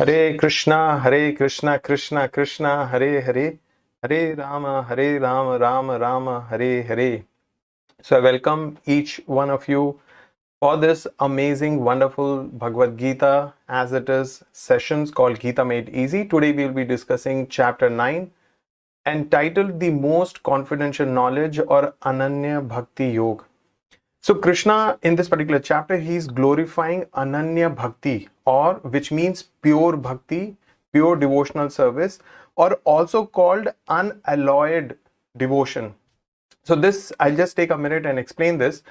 Hare Krishna, Krishna Krishna, Hare Hare, Hare Rama, Rama Rama, Hare Hare. So I welcome each one of you for this amazing, wonderful Bhagavad Gita as it is sessions called Gita Made Easy. Today we will be discussing Chapter 9 entitled The Most Confidential Knowledge or Ananya Bhakti Yoga. So Krishna in this particular chapter, he is glorifying Ananya Bhakti, or which means pure bhakti, pure devotional service, or also called unalloyed devotion. So this, I'll just take a minute and explain this.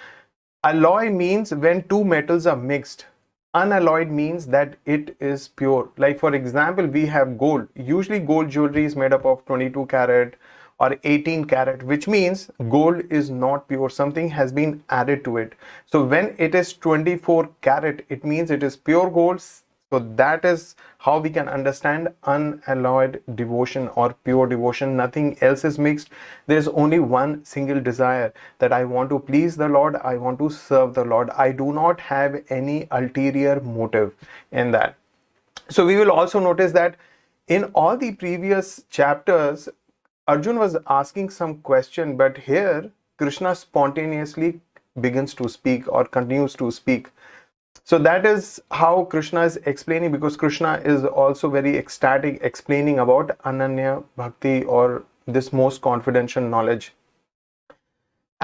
Alloy means when two metals are mixed. Unalloyed means that it is pure. Like for example, we have gold. Usually gold jewelry is made up of 22 karat or 18 karat, which means gold is not pure. Something has been added to it. So when it is 24 karat, it means it is pure gold. So that is how we can understand unalloyed devotion or pure devotion. Nothing else is mixed. There is only one single desire, that I want to please the Lord. I want to serve the Lord. I do not have any ulterior motive in that. So we will also notice that in all the previous chapters, Arjun was asking some question, but here Krishna spontaneously begins to speak or continues to speak. So that is how Krishna is explaining, because Krishna is also very ecstatic explaining about Ananya Bhakti or this most confidential knowledge.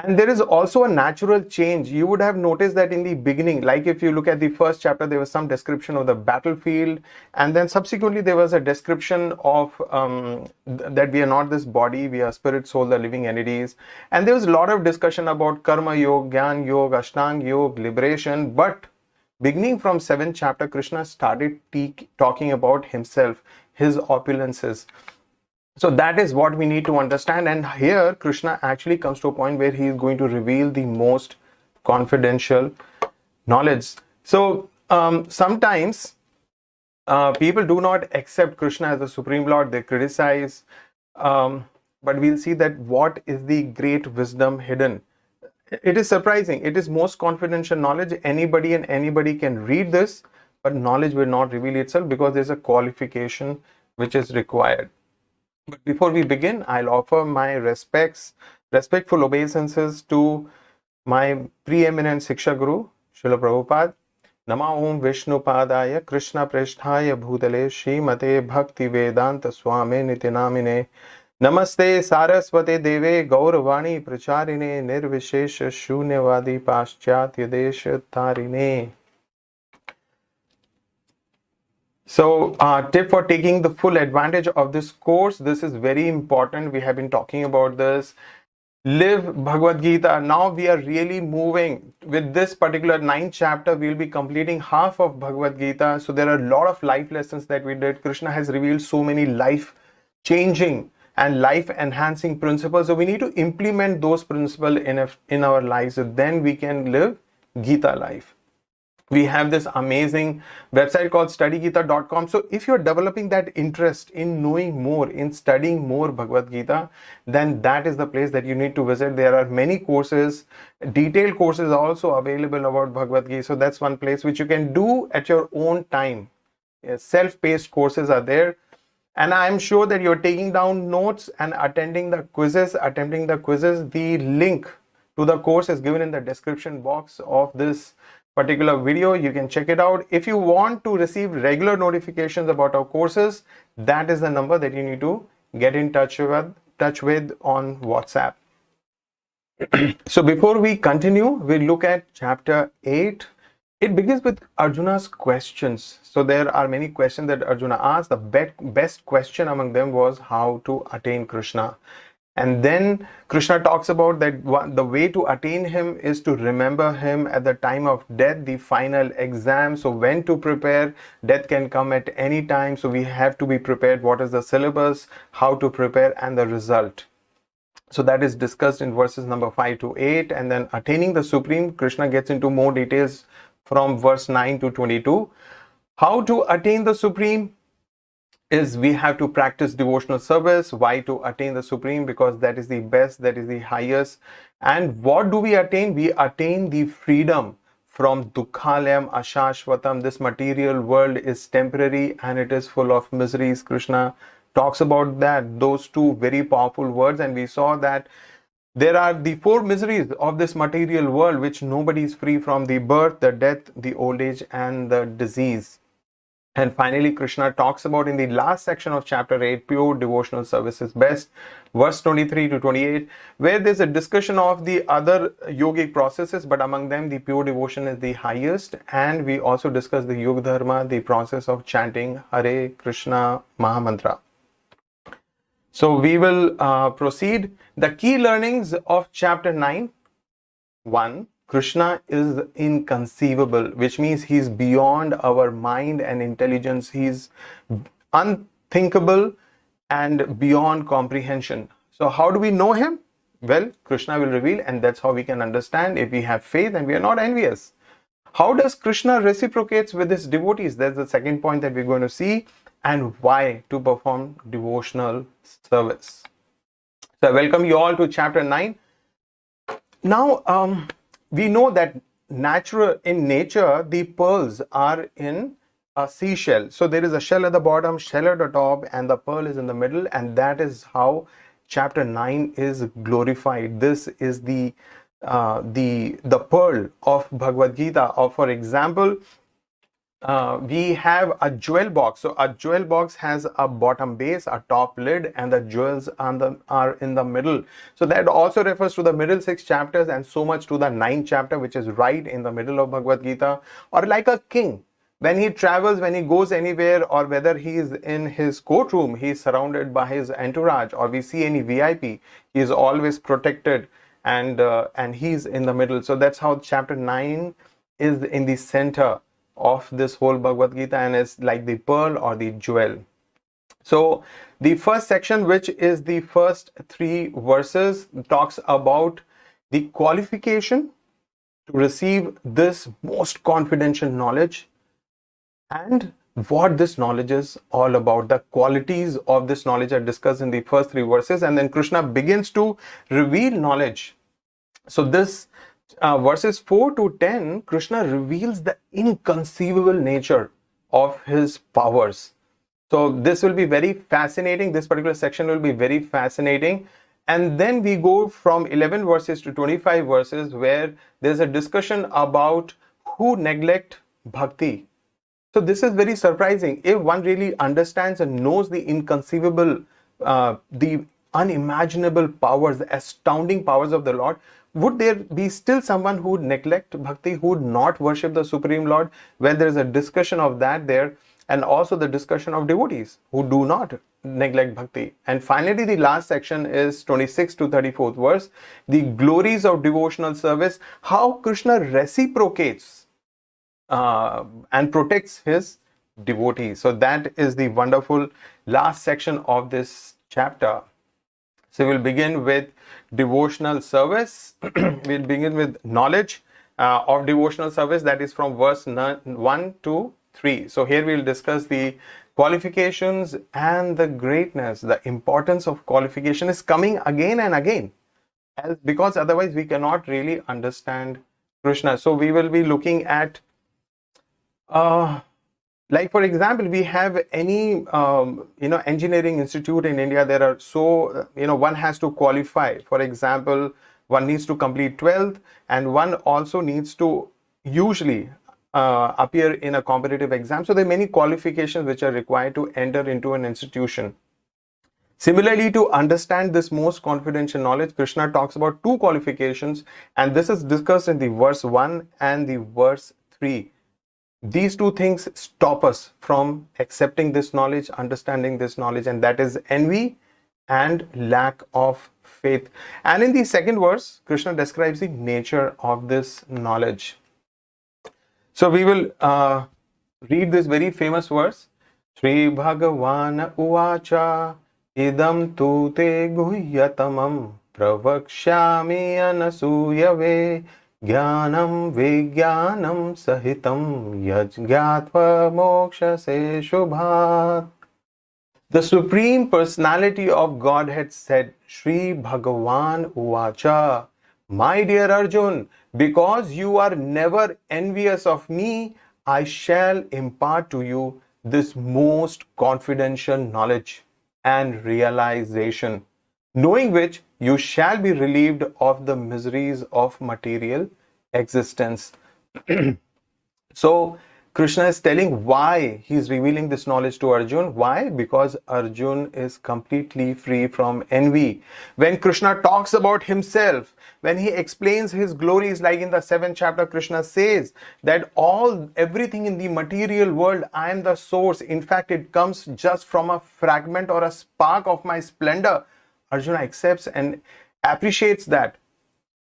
And there is also a natural change. You would have noticed that in the beginning, like if you look at the first chapter, there was some description of the battlefield, and then subsequently there was a description of that we are not this body, we are spirit, soul, the living entities. And there was a lot of discussion about Karma Yoga, Gyan Yoga, Ashtang Yoga, liberation. But beginning from 7th chapter, Krishna started talking about himself, his opulences. So that is what we need to understand. And here Krishna actually comes to a point where he is going to reveal the most confidential knowledge. So sometimes people do not accept Krishna as the Supreme Lord. They criticize. But we'll see that what is the great wisdom hidden. It is surprising. It is most confidential knowledge. Anybody and anybody can read this, but knowledge will not reveal itself because there's a qualification which is required. But before we begin, I'll offer my respectful obeisances to my preeminent Siksha Guru, Srila Prabhupada. Nama Om Vishnu Padaya Krishna Preshthaya Bhutale Srimate Bhakti Vedanta Swami Nitinamine Namaste Saraswate Deve Gauravani Pracharine Nirvishesha Shunyavadi Paschatya Desha Tarine. So tip for taking the full advantage of this course. This is very important. We have been talking about this. Live Bhagavad Gita. Now we are really moving with this particular 9th chapter. We will be completing half of Bhagavad Gita. So there are a lot of life lessons that we did. Krishna has revealed so many life changing and life enhancing principles. So we need to implement those principles in our lives. So then we can live Gita life. We have this amazing website called StudyGita.com. So if you're developing that interest in knowing more, in studying more Bhagavad Gita, then that is the place that you need to visit. There are many courses, detailed courses also available about Bhagavad Gita. So that's one place which you can do at your own time. Self-paced courses are there. And I'm sure that you're taking down notes and attending the quizzes. The link to the course is given in the description box of this particular video. You can check it out. If you want to receive regular notifications about our courses, that is the number that you need to get in touch with on WhatsApp. So before we continue, we'll look at chapter 8. It begins with Arjuna's questions. So there are many questions that Arjuna asked. The best question among them was how to attain Krishna. And then Krishna talks about that the way to attain him is to remember him at the time of death, the final exam. So when to prepare, death can come at any time. So we have to be prepared. What is the syllabus, how to prepare, and the result. So that is discussed in verses number 5 to 8. And then attaining the Supreme, Krishna gets into more details from verse 9 to 22. How to attain the Supreme is we have to practice devotional service. Why to attain the Supreme? Because that is the best, that is the highest. And what do we attain? We attain the freedom from Dukhalayam Ashashvatam. This material world is temporary and it is full of miseries. Krishna talks about that, those two very powerful words, and we saw that there are the four miseries of this material world, which nobody is free from: the birth, the death, the old age, and the disease. And finally, Krishna talks about in the last section of chapter 8, pure devotional service is best, verse 23 to 28, where there's a discussion of the other yogic processes, but among them, the pure devotion is the highest. And we also discuss the Yoga Dharma, the process of chanting Hare Krishna Mahamantra. So we will proceed. The key learnings of chapter 9. 1. Krishna is inconceivable, which means he's beyond our mind and intelligence. He's unthinkable and beyond comprehension. So how do we know him? Well, Krishna will reveal, and that's how we can understand if we have faith and we are not envious. How does Krishna reciprocates with his devotees? That's the second point that we're going to see, and why to perform devotional service. So I welcome you all to chapter 9. Now, we know that in nature, the pearls are in a seashell. So there is a shell at the bottom, shell at the top, and the pearl is in the middle, and that is how chapter 9 is glorified. This is the pearl of Bhagavad Gita. Or for example, we have a jewel box. So a jewel box has a bottom base, a top lid, and the jewels are in the middle. So that also refers to the middle 6 chapters, and so much to the 9th chapter, which is right in the middle of Bhagavad Gita. Or like a king, when he travels, when he goes anywhere, or whether he is in his courtroom, he is surrounded by his entourage, or we see any VIP, he is always protected, and he's in the middle. So that's how chapter 9 is in the center of this whole Bhagavad Gita, and is like the pearl or the jewel. So the first section, which is the first 3 verses, talks about the qualification to receive this most confidential knowledge, and what this knowledge is all about. The qualities of this knowledge are discussed in the first 3 verses, and then Krishna begins to reveal knowledge. So this verses 4 to 10, Krishna reveals the inconceivable nature of his powers. So this will be very fascinating. This particular section will be very fascinating. And then we go from 11 verses to 25 verses, where there's a discussion about who neglect bhakti. So this is very surprising. If one really understands and knows the inconceivable, the unimaginable powers, the astounding powers of the Lord, would there be still someone who would neglect bhakti, who would not worship the Supreme Lord? When there is a discussion of that there, and also the discussion of devotees who do not neglect bhakti. And finally, the last section is 26 to 34th verse, the glories of devotional service, how Krishna reciprocates and protects his devotees. So that is the wonderful last section of this chapter. So we'll begin with devotional service. We'll begin with knowledge of devotional service, that is from verse 1 to 3. So here we'll discuss the qualifications and the greatness. The importance of qualification is coming again and again, because otherwise we cannot really understand Krishna. So we will be looking at like for example, we have any engineering institute in India. There are one has to qualify. For example, one needs to complete 12th, and one also needs to usually appear in a competitive exam. So there are many qualifications which are required to enter into an institution. Similarly, to understand this most confidential knowledge, Krishna talks about 2 qualifications, and this is discussed in the verse 1 and the verse 3. These 2 things stop us from accepting this knowledge, understanding this knowledge, and that is envy and lack of faith. And in the second verse, Krishna describes the nature of this knowledge. So we will read this very famous verse. Shri Bhagavan Uvacha Idam tu te guhyatamam pravakshyami anasuyave Jnanam Vijnanam Sahitam Yajgatva Mokshase Shubhat. The Supreme Personality of Godhead said, Shri Bhagavan Uvacha, my dear Arjun, Because you are never envious of me, I shall impart to you this most confidential knowledge and realization, knowing which you shall be relieved of the miseries of material existence. So Krishna is telling why he's revealing this knowledge to Arjun. Why? Because Arjun is completely free from envy. When Krishna talks about himself, when he explains his glories, like in the 7th chapter, Krishna says that everything in the material world, I am the source. In fact, it comes just from a fragment or a spark of my splendor. Arjuna accepts and appreciates that.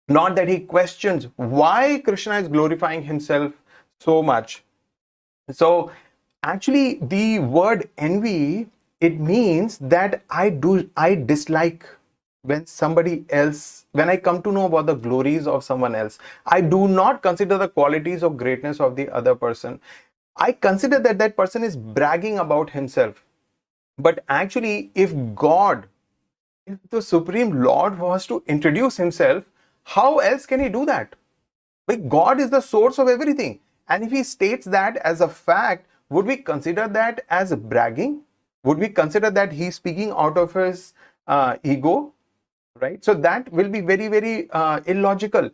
Not that he questions why Krishna is glorifying himself so much. So actually the word envy, it means that I dislike when I come to know about the glories of someone else. I do not consider the qualities of greatness of the other person. I consider that that person is bragging about himself. But actually, if the Supreme Lord was to introduce himself, how else can he do that? Like, God is the source of everything. And if he states that as a fact, would we consider that as bragging? Would we consider that he's speaking out of his ego? Right? So that will be very, very illogical.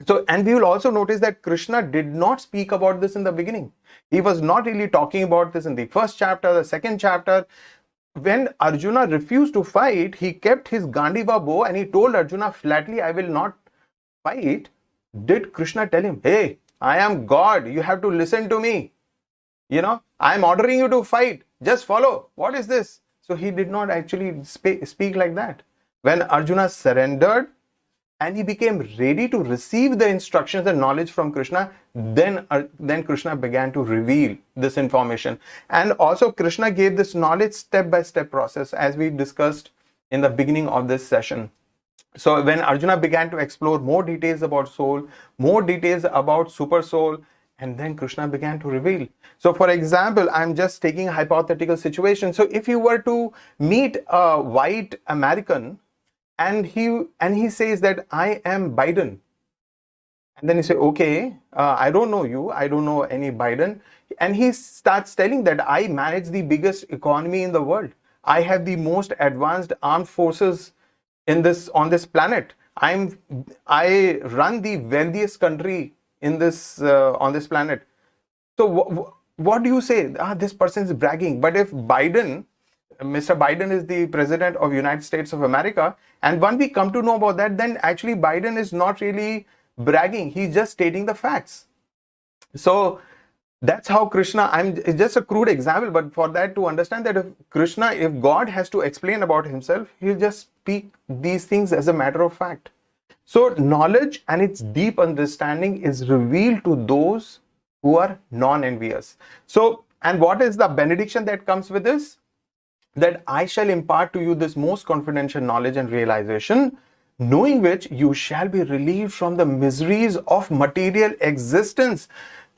So, and we will also notice that Krishna did not speak about this in the beginning. He was not really talking about this in the first chapter, the second chapter. When Arjuna refused to fight, he kept his Gandiva bow and he told Arjuna flatly, I will not fight. Did Krishna tell him, hey, I am God, you have to listen to me? I am ordering you to fight, just follow. What is this? So he did not actually speak like that. When Arjuna surrendered and he became ready to receive the instructions and knowledge from Krishna, then Krishna began to reveal this information. And also Krishna gave this knowledge step-by-step process, as we discussed in the beginning of this session. So when Arjuna began to explore more details about soul, more details about super soul, and then Krishna began to reveal. So for example, I'm just taking a hypothetical situation. So if you were to meet a white American and he says that I am Biden, and then you say, okay, I don't know you, I don't know any Biden, and he starts telling that I manage the biggest economy in the world, I have the most advanced armed forces on this planet, I run the wealthiest country in this on this planet. So what do you say? This person is bragging. But if Mr. Biden is the president of United States of America, and when we come to know about that, then actually Biden is not really bragging. He's just stating the facts. So that's how Krishna, it's just a crude example, but for that to understand that if God has to explain about himself, he'll just speak these things as a matter of fact. So knowledge and its deep understanding is revealed to those who are non-envious. So, and what is the benediction that comes with this? That I shall impart to you this most confidential knowledge and realization, knowing which you shall be relieved from the miseries of material existence.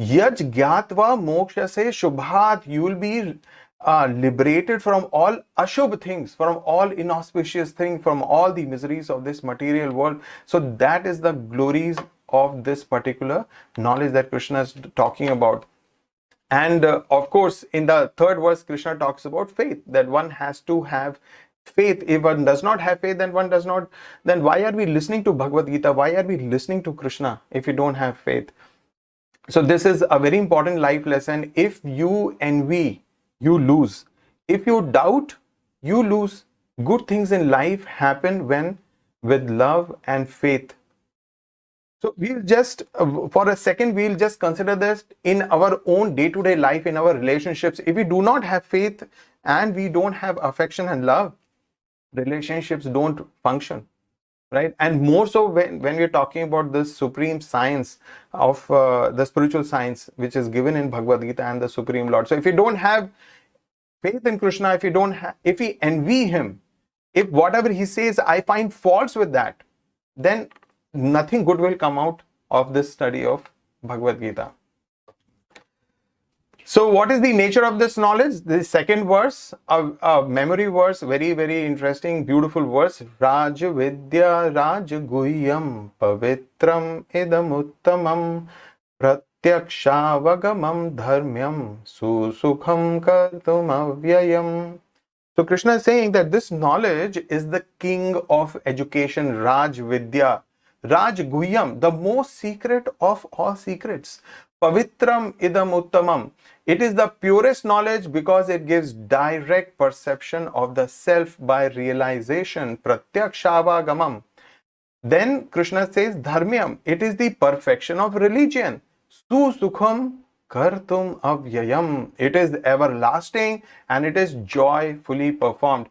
Yaj gyatva moksha se shubhat, you will be liberated from all ashubh things, from all inauspicious things, from all the miseries of this material world. So that is the glories of this particular knowledge that Krishna is talking about. And of course, in the third verse, Krishna talks about faith, that one has to have faith. If one does not have faith, then why are we listening to Bhagavad Gita? Why are we listening to Krishna if we don't have faith? So this is a very important life lesson. If you envy, you lose. If you doubt, you lose. Good things in life happen with love and faith. So we'll just, for a second, we'll just consider this in our own day-to-day life, in our relationships. If we do not have faith and we don't have affection and love, relationships don't function, right? And more so when we're talking about this supreme science of the spiritual science, which is given in Bhagavad Gita and the Supreme Lord. So if you don't have faith in Krishna, if we envy him, if whatever he says, I find faults with that, then nothing good will come out of this study of Bhagavad Gita. So what is the nature of this knowledge? The second verse, a memory verse, very, very interesting, beautiful verse. Raj Vidya Raj Guhyam Pavitram Idam Uttamam Pratyakshaavagamam Dharmyam Susukham Kartum Avyayam. So Krishna is saying that this knowledge is the king of education, Raj Vidya. Raj Guhyam, the most secret of all secrets. Pavitram idam uttamam. It is the purest knowledge because it gives direct perception of the self by realization. Pratyakshavagamam. Then Krishna says dharmyam. It is the perfection of religion. Susukham kartum avyayam. It is everlasting and it is joyfully performed.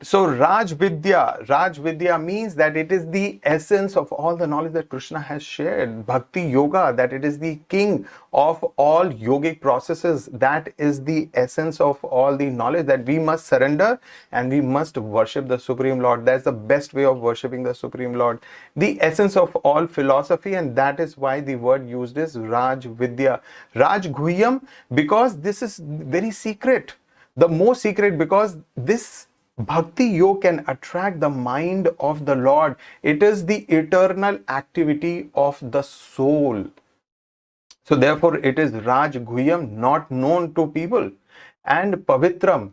So Raj Vidya means that it is the essence of all the knowledge that Krishna has shared. Bhakti Yoga, that it is the king of all yogic processes. That is the essence of all the knowledge, that we must surrender and we must worship the Supreme Lord. That's the best way of worshipping the Supreme Lord. The essence of all philosophy, and that is why the word used is Raj Vidya. Raj Guhyam, because this is very secret. The most secret, because this Bhakti Yoga can attract the mind of the Lord. It is the eternal activity of the soul. So therefore it is Raj Guhyam, not known to people. And Pavitram.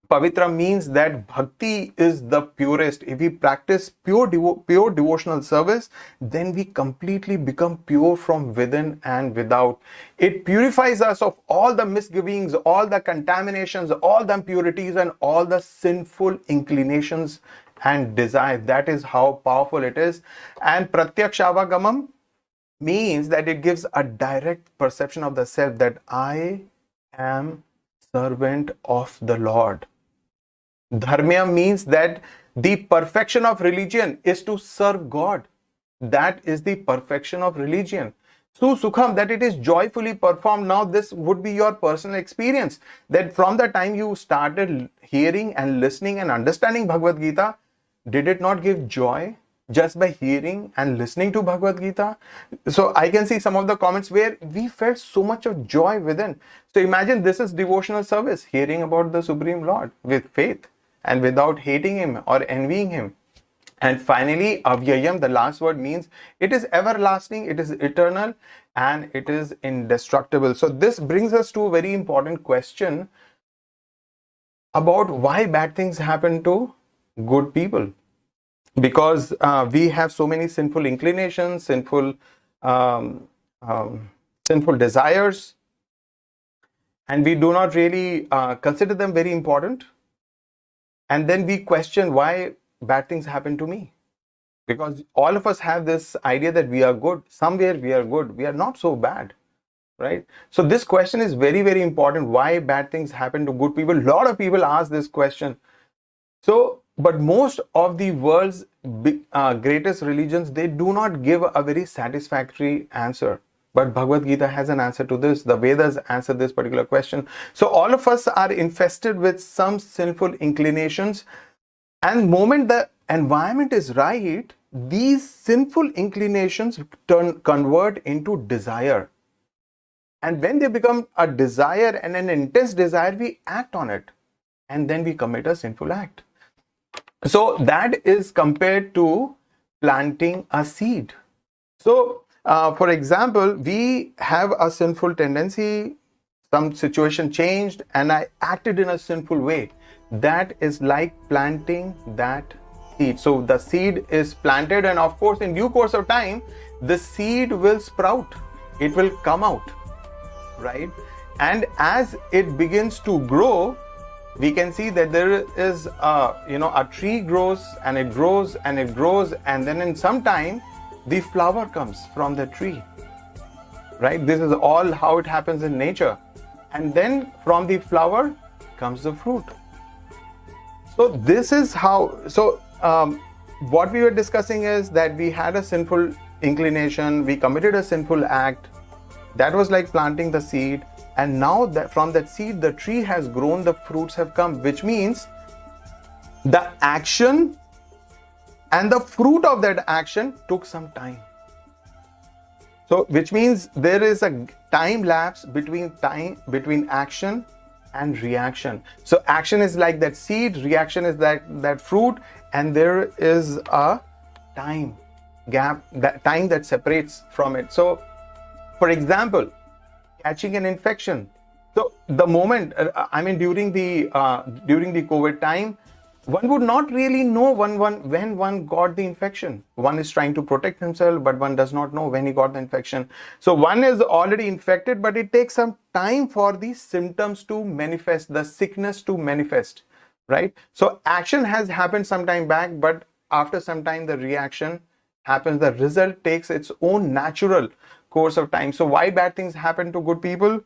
Pavitra means that bhakti is the purest. If we practice pure devotional service, then we completely become pure from within and without. It purifies us of all the misgivings, all the contaminations, all the impurities, and all the sinful inclinations and desires. That is how powerful it is. And Pratyakshaavagamam means that it gives a direct perception of the self, that I am servant of the Lord. Dharmya means that the perfection of religion is to serve God. That is the perfection of religion. Sukham, that it is joyfully performed. Now this would be your personal experience, that from the time you started hearing and listening and understanding Bhagavad Gita, did it not give joy just by hearing and listening to Bhagavad Gita? So I can see some of the comments where we felt so much of joy within. So imagine this is devotional service, hearing about the Supreme Lord with faith and without hating him or envying him. And finally, avyayam, the last word, means it is everlasting, it is eternal, and it is indestructible. So this brings us to a very important question about why bad things happen to good people. Because we have so many sinful inclinations, sinful desires, and we do not really consider them very important. And then we question why bad things happen to me. Because all of us have this idea that we are good. Somewhere we are good. We are not so bad. Right? So this question is very, very important. Why bad things happen to good people? A lot of people ask this question. So, but most of the world's greatest religions, they do not give a very satisfactory answer. But Bhagavad Gita has an answer to this. The Vedas answer this particular question. So all of us are infested with some sinful inclinations. And the moment the environment is right, these sinful inclinations convert into desire. And when they become a desire and an intense desire, we act on it. And then we commit a sinful act. So that is compared to planting a seed. So, for example, we have a sinful tendency, some situation changed, and I acted in a sinful way. That is like planting that seed. So the seed is planted, and of course, in due course of time, the seed will sprout. It will come out, right? And as it begins to grow, we can see that there is, a tree grows and it grows and it grows, and then in some time, the flower comes from the tree, right? This is all how it happens in nature. And then from the flower comes the fruit. So this is how, what we were discussing is that we had a sinful inclination, we committed a sinful act. That was like planting the seed. And now that from that seed, the tree has grown, the fruits have come, which means the action and the fruit of that action took some time. So, which means there is a time lapse between action and reaction. So action is like that seed, reaction is that fruit, and there is a time gap, that time that separates from it. So for example, catching an infection. So the moment, during the COVID time, one would not really know when one got the infection. One is trying to protect himself, but one does not know when he got the infection. So one is already infected, but it takes some time for the symptoms to manifest, the sickness to manifest, right? So action has happened some time back, but after some time the reaction happens. The result takes its own natural course of time. So why bad things happen to good people?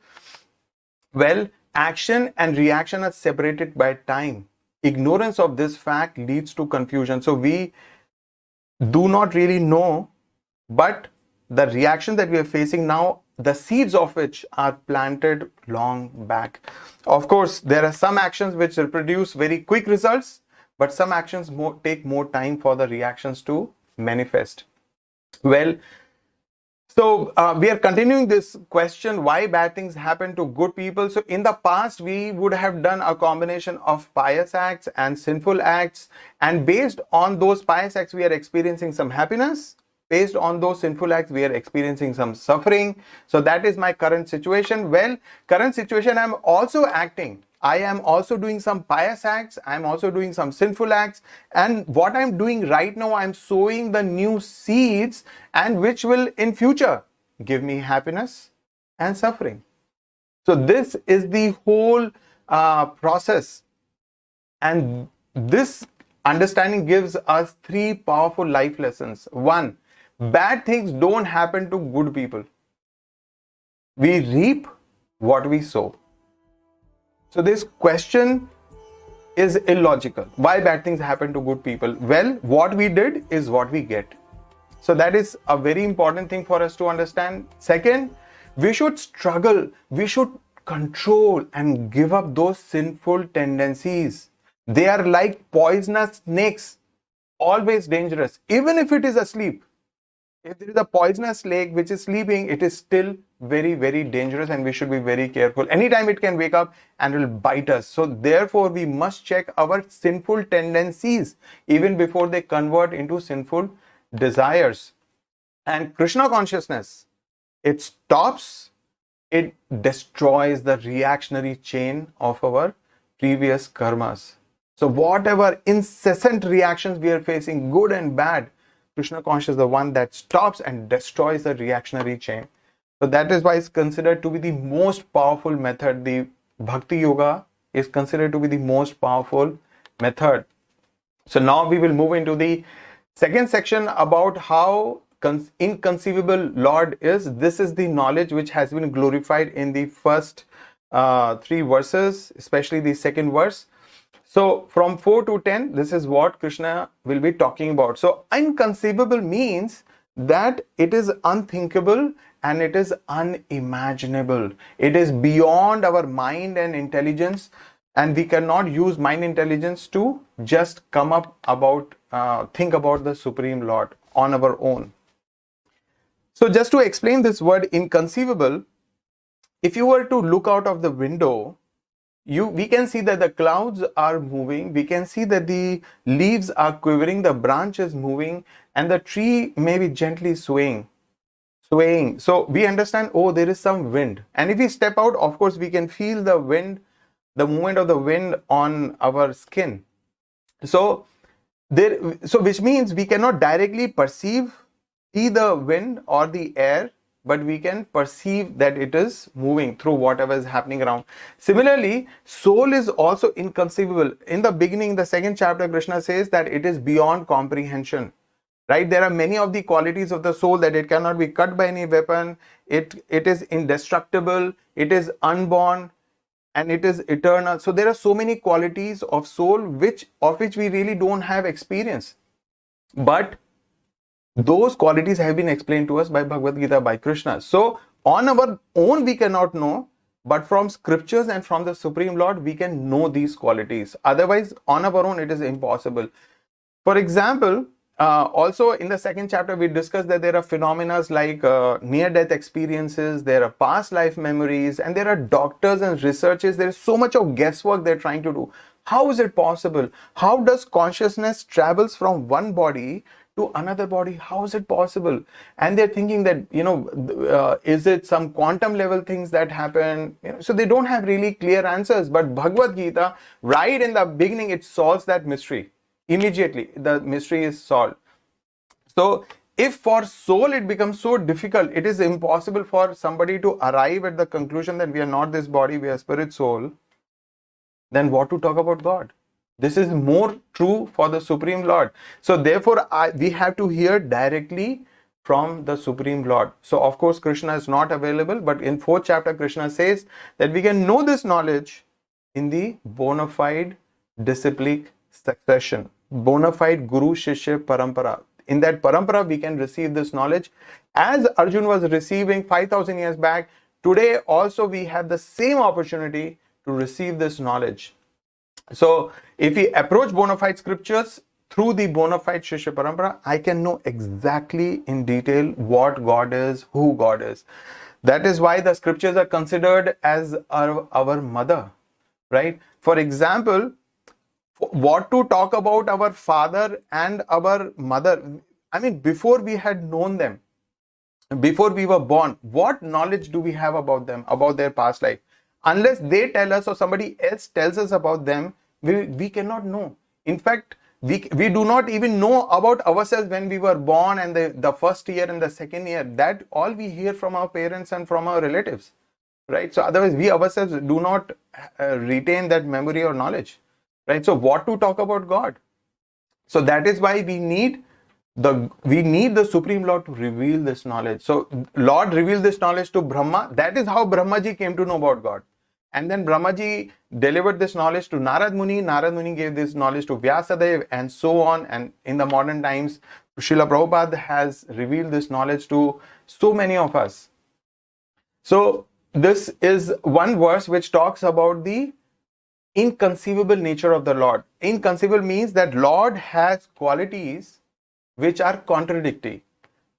Well, action and reaction are separated by time. Ignorance of this fact leads to confusion. So we do not really know, but the reaction that we are facing now, the seeds of which are planted long back. Of course, there are some actions which produce very quick results, but some actions take more time for the reactions to manifest. Well, so we are continuing this question, why bad things happen to good people. So in the past, we would have done a combination of pious acts and sinful acts. And based on those pious acts, we are experiencing some happiness. Based on those sinful acts, we are experiencing some suffering. So that is my current situation. Well, current situation, I'm also acting. I am also doing some pious acts. I'm also doing some sinful acts. And what I'm doing right now, I'm sowing the new seeds, and which will in future give me happiness and suffering. So this is the whole process. And this understanding gives us 3 powerful life lessons. 1, bad things don't happen to good people. We reap what we sow. So this question is illogical. Why bad things happen to good people? Well, what we did is what we get. So that is a very important thing for us to understand. Second, we should struggle. We should control and give up those sinful tendencies. They are like poisonous snakes, always dangerous, even if it is asleep. If there is a poisonous snake which is sleeping, it is still very, very dangerous, and we should be very careful. Anytime it can wake up and will bite us. So therefore, we must check our sinful tendencies even before they convert into sinful desires. And Krishna consciousness, it stops, it destroys the reactionary chain of our previous karmas. So whatever incessant reactions we are facing, good and bad, Krishna consciousness is the one that stops and destroys the reactionary chain. So that is why it's considered to be the most powerful method. The Bhakti Yoga is considered to be the most powerful method. So now we will move into the second section about how inconceivable Lord is. This is the knowledge which has been glorified in the first 3 verses, especially the second verse. So from 4 to 10, this is what Krishna will be talking about. So inconceivable means that it is unthinkable and it is unimaginable. It is beyond our mind and intelligence, and we cannot use mind intelligence to just come up about, think about the Supreme Lord on our own. So just to explain this word inconceivable, if you were to look out of the window, we can see that the clouds are moving, we can see that the leaves are quivering, the branch is moving, and the tree may be gently swaying. So we understand, oh, there is some wind. And if we step out, of course, we can feel the wind, the movement of the wind on our skin. So which means we cannot directly see the wind or the air, but we can perceive that it is moving through whatever is happening around. Similarly, soul is also inconceivable. In the beginning, the second chapter, Krishna says that it is beyond comprehension. Right? There are many of the qualities of the soul that it cannot be cut by any weapon. It is indestructible. It is unborn, and it is eternal. So there are so many qualities of soul of which we really don't have experience. But those qualities have been explained to us by Bhagavad Gita, by Krishna. So on our own we cannot know, but from scriptures and from the Supreme Lord we can know these qualities. Otherwise, on our own it is impossible. For example, also in the second chapter, we discussed that there are phenomena like near-death experiences, there are past life memories, and there are doctors and researchers. There is so much of guesswork they're trying to do. How is it possible? How does consciousness travels from one body to another body? How is it possible? And they're thinking that, is it some quantum level things that happen? So they don't have really clear answers. But Bhagavad Gita, right in the beginning, it solves that mystery. Immediately, the mystery is solved. So if for soul it becomes so difficult, it is impossible for somebody to arrive at the conclusion that we are not this body, we are spirit soul, then what to talk about God? This is more true for the Supreme Lord. So therefore, we have to hear directly from the Supreme Lord. So of course, Krishna is not available, but in 4th chapter, Krishna says that we can know this knowledge in the bona fide disciplic succession, bona fide Guru Shishya Parampara. In that Parampara, we can receive this knowledge. As Arjun was receiving 5,000 years back, today also we have the same opportunity to receive this knowledge. So if we approach bona fide scriptures through the bona fide Shishya Parampara, I can know exactly in detail what God is, who God is. That is why the scriptures are considered as our mother, right? For example, what to talk about our father and our mother? I mean, before we had known them, before we were born, what knowledge do we have about them, about their past life? Unless they tell us or somebody else tells us about them, we cannot know. In fact, we do not even know about ourselves when we were born and the first year and the second year. That all we hear from our parents and from our relatives, right? So otherwise, we ourselves do not retain that memory or knowledge, right? So what to talk about God? So that is why we need the Supreme Lord to reveal this knowledge. So Lord revealed this knowledge to Brahma. That is how Brahmaji came to know about God. And then Brahmaji delivered this knowledge to Narad Muni. Narad Muni gave this knowledge to Vyasadeva, and so on. And in the modern times, Srila Prabhupada has revealed this knowledge to so many of us. So this is one verse which talks about the inconceivable nature of the Lord. Inconceivable means that Lord has qualities which are contradictory.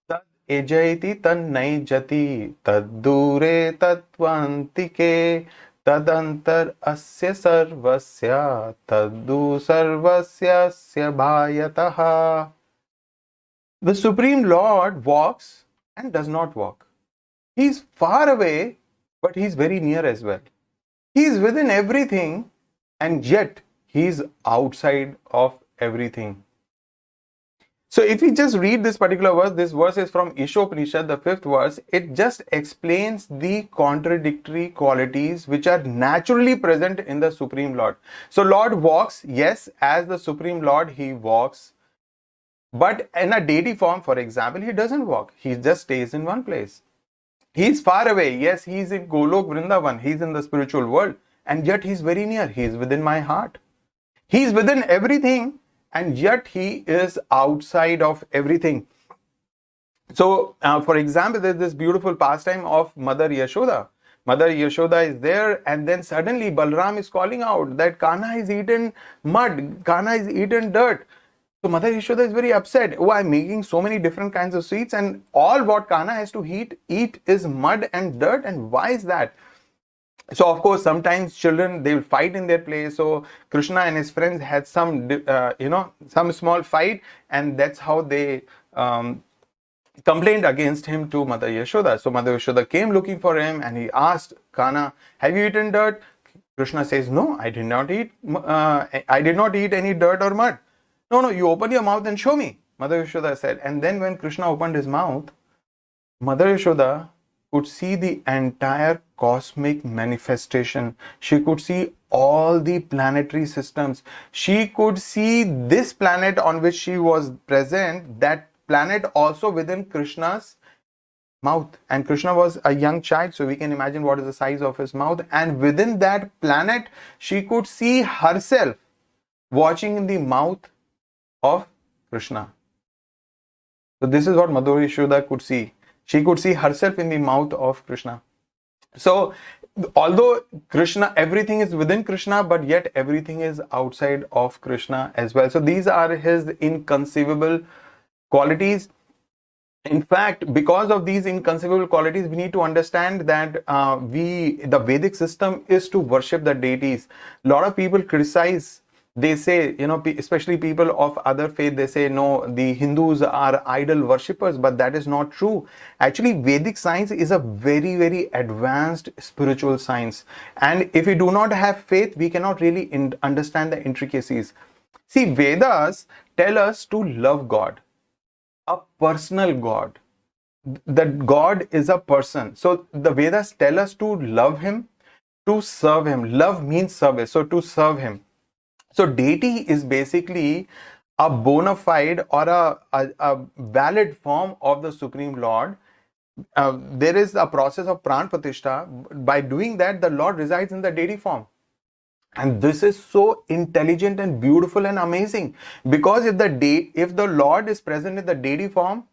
Tad ejaiti tan nai jati, tad dure tatvantike, tadantar asya sarvasya, taddu sarvasya bhayataha. The Supreme Lord walks and does not walk. He is far away, but he is very near as well. He is within everything, and yet he is outside of everything. So if we just read this particular verse, this verse is from Ishopanishad, the 5th verse. It just explains the contradictory qualities which are naturally present in the Supreme Lord. So Lord walks, yes, as the Supreme Lord, he walks. But in a deity form, for example, he doesn't walk. He just stays in one place. He is far away. Yes, he is in Golok Vrindavan. He is in the spiritual world. And yet he is very near. He is within my heart. He is within everything. And yet he is outside of everything. So, for example, there's this beautiful pastime of Mother Yashoda. Mother Yashoda is there, and then suddenly Balram is calling out that Kana has eaten mud, Kana has eaten dirt. So Mother Yashoda is very upset. Oh, I'm making so many different kinds of sweets, and all what Kana has to eat is mud and dirt. And why is that? So of course, sometimes children, they will fight in their place. So Krishna and his friends had some small fight, and that's how they complained against him to Mother Yashoda. So Mother Yashoda came looking for him, and he asked Kana, "Have you eaten dirt?" Krishna says, "No, I did not eat. I did not eat any dirt or mud." No, you open your mouth and show me, Mother Yashoda said. And then when Krishna opened his mouth, Mother Yashoda could see the entire cosmic manifestation. She could see all the planetary systems. She could see this planet on which she was present, that planet also within Krishna's mouth. And Krishna was a young child, so we can imagine what is the size of his mouth. And within that planet, she could see herself watching in the mouth of Krishna. So this is what Mother Yashoda could see. She could see herself in the mouth of Krishna. So, although Krishna, everything is within Krishna, but yet everything is outside of Krishna as well. So, these are his inconceivable qualities. In fact, because of these inconceivable qualities, we need to understand that the Vedic system is to worship the deities. A lot of people criticize. They say, especially people of other faith, they say, no, the Hindus are idol worshippers, but that is not true. Actually, Vedic science is a very, very advanced spiritual science. And if we do not have faith, we cannot really understand the intricacies. See, Vedas tell us to love God, a personal God. That God is a person. So the Vedas tell us to love Him, to serve Him. Love means service. So to serve Him. So deity is basically a bona fide or a valid form of the Supreme Lord. There is a process of pran pratishtha. By doing that, the Lord resides in the deity form. And this is so intelligent and beautiful and amazing, because if the Lord is present in the deity form,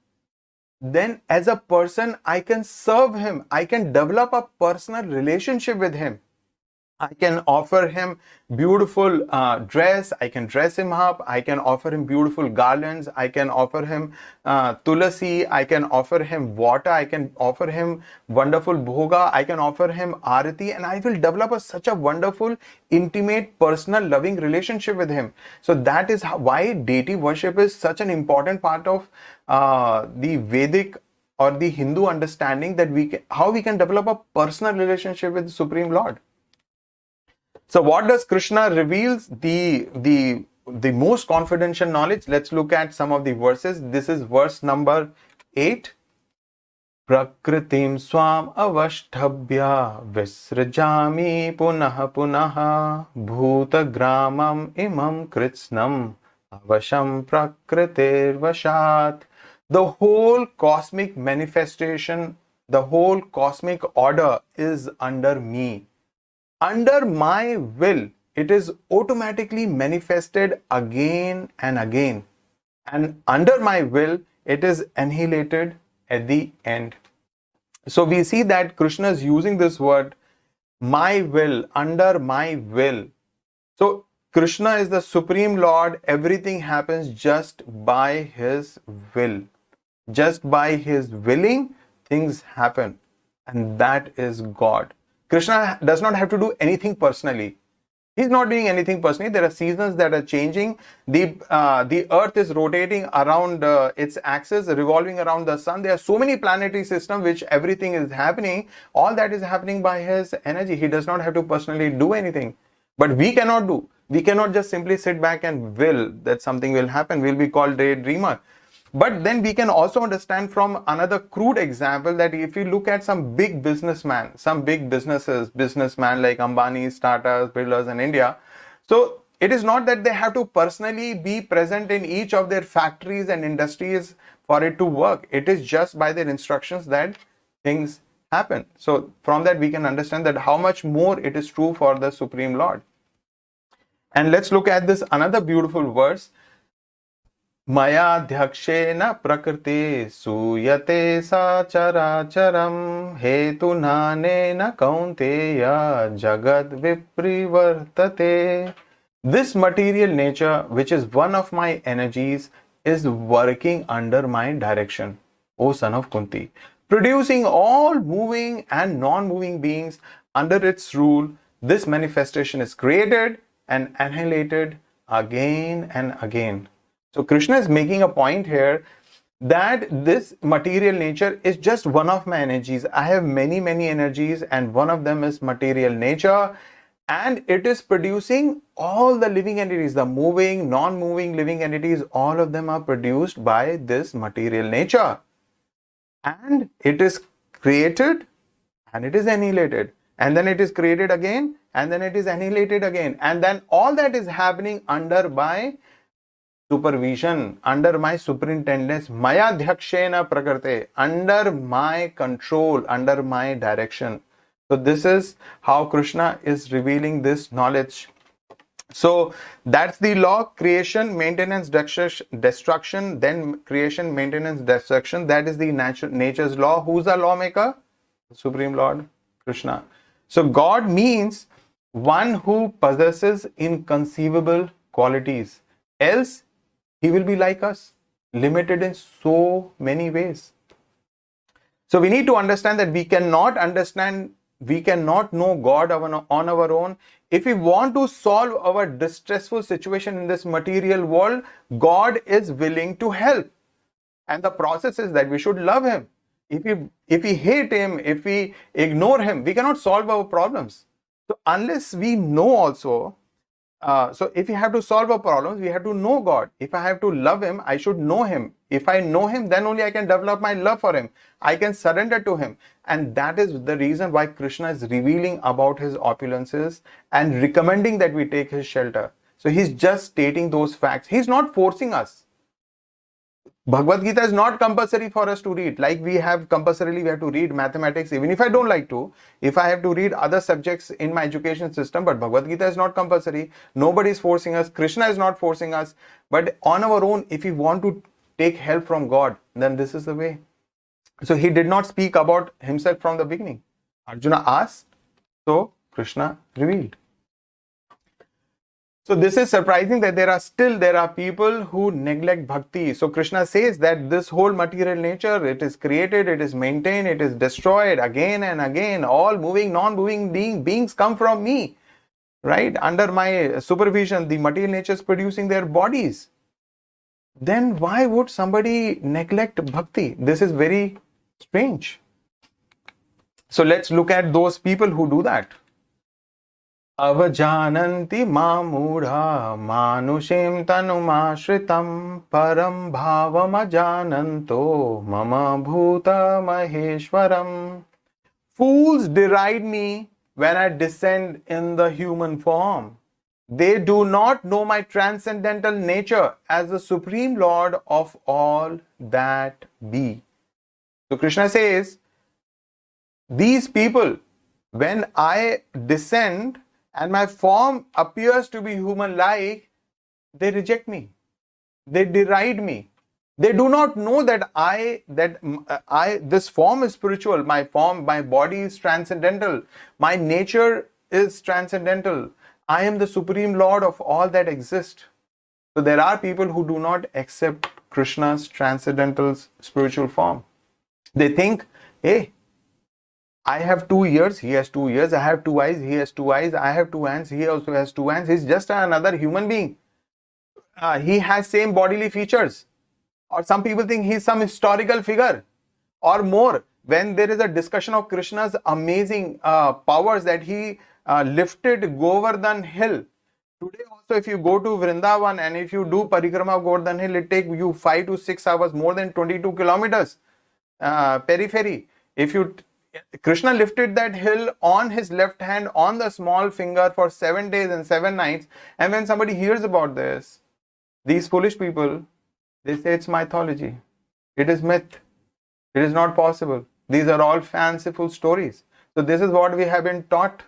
then as a person I can serve Him. I can develop a personal relationship with Him. I can offer Him beautiful dress. I can dress Him up. I can offer Him beautiful garlands. I can offer Him tulasi. I can offer Him water. I can offer Him wonderful bhoga. I can offer Him arati, and I will develop such a wonderful, intimate, personal, loving relationship with Him. So that is why deity worship is such an important part of the Vedic or the Hindu understanding, that how we can develop a personal relationship with the Supreme Lord. So what does Krishna reveals? The most confidential knowledge. Let's look at some of the verses. This is verse number 8. Prakritim swam avashtabhya visrajami punah punah bhuta gramam imam kritsnam avasham prakritir vashat. The whole cosmic manifestation, the whole cosmic order is under me. Under my will, it is automatically manifested again and again. And under my will, it is annihilated at the end. So we see that Krishna is using this word, my will, under my will. So Krishna is the Supreme Lord. Everything happens just by His will. Just by His willing, things happen. And that is God. Krishna does not have to do anything personally. He's not doing anything personally. There are seasons that are changing. The earth is rotating around its axis, revolving around the sun. There are so many planetary systems which everything is happening. All that is happening by His energy. He does not have to personally do anything. But we cannot do. We cannot just simply sit back and will that something will happen. We'll be called daydreamer. But then we can also understand from another crude example that if you look at some big businessman, some big businessman like Ambani's, Tata's, Birla's in India. So it is not that they have to personally be present in each of their factories and industries for it to work. It is just by their instructions that things happen. So from that we can understand that how much more it is true for the Supreme Lord. And let's look at this another beautiful verse. Maya dhakshena prakriti suyate sa characharam hetunanena kaunteya jagad viprivartate. This material nature, which is one of my energies, is working under my direction, O son of Kunti, producing all moving and non-moving beings under its rule. This manifestation is created and annihilated again and again. So Krishna is making a point here that this material nature is just one of my energies. I have many, many energies, and one of them is material nature, and it is producing all the living entities, the moving, non-moving living entities, all of them are produced by this material nature. And it is created and it is annihilated, and then it is created again, and then it is annihilated again, and then all that is happening under my supervision, under my superintendence, maya dhakshena prakrite, under my control, under my direction. So this is how Krishna is revealing this knowledge. So that's the law: creation, maintenance, destruction, then creation, maintenance, destruction. That is the nature's law. Who's the lawmaker? Supreme Lord Krishna. So God means one who possesses inconceivable qualities. Else He will be like us. limited in so many ways. So we need to understand that we cannot know God on our own. If we want to solve our distressful situation in this material world, God is willing to help. And the process is that we should love Him. If we hate Him, if we ignore Him, we cannot solve our problems. So unless we know also, so if we have to solve our problems, we have to know God. If I have to love Him, I should know Him. If I know Him, then only I can develop my love for Him. I can surrender to Him. And that is the reason why Krishna is revealing about His opulences and recommending that we take His shelter. So He's just stating those facts. He's not forcing us. Bhagavad Gita is not compulsory for us to read. Like we have compulsorily, we have to read mathematics, even if I don't like to. If I have to read other subjects in my education system, but Bhagavad Gita is not compulsory. Nobody is forcing us. Krishna is not forcing us. But on our own, if we want to take help from God, then this is the way. So he did not speak about himself from the beginning. Arjuna asked, so Krishna revealed. So this is surprising that there are people who neglect bhakti. So Krishna says that this whole material nature, it is created, it is maintained, it is destroyed again and again. All moving, non-moving beings come from me, right? Under my supervision, the material nature is producing their bodies. Then why would somebody neglect bhakti? This is very strange. So let's look at those people who do that. Avajananti mamudha manushim tanumashritam param bhavam ajananto mama bhuta maheshwaram. Fools deride me when I descend in the human form. They do not know my transcendental nature as the Supreme Lord of all that be. So Krishna says, these people, when I descend, and my form appears to be human-like, they reject me. They deride me. They do not know that this form is spiritual. My form, my body is transcendental. My nature is transcendental. I am the Supreme Lord of all that exist. So there are people who do not accept Krishna's transcendental spiritual form. They think, hey, I have 2 ears, he has 2 ears. I have 2 eyes, he has 2 eyes. I have 2 hands, he also has 2 hands. He's just another human being. He has same bodily features. Or some people think he's some historical figure or more. When there is a discussion of Krishna's amazing powers that he lifted Govardhan Hill. Today also, if you go to Vrindavan and if you do parikrama of Govardhan Hill, it takes you 5 to 6 hours, more than 22 kilometers periphery. Krishna lifted that hill on his left hand on the small finger for 7 days and 7 nights. And when somebody hears about this, these foolish people, they say it's mythology. It is myth. It is not possible. These are all fanciful stories. So this is what we have been taught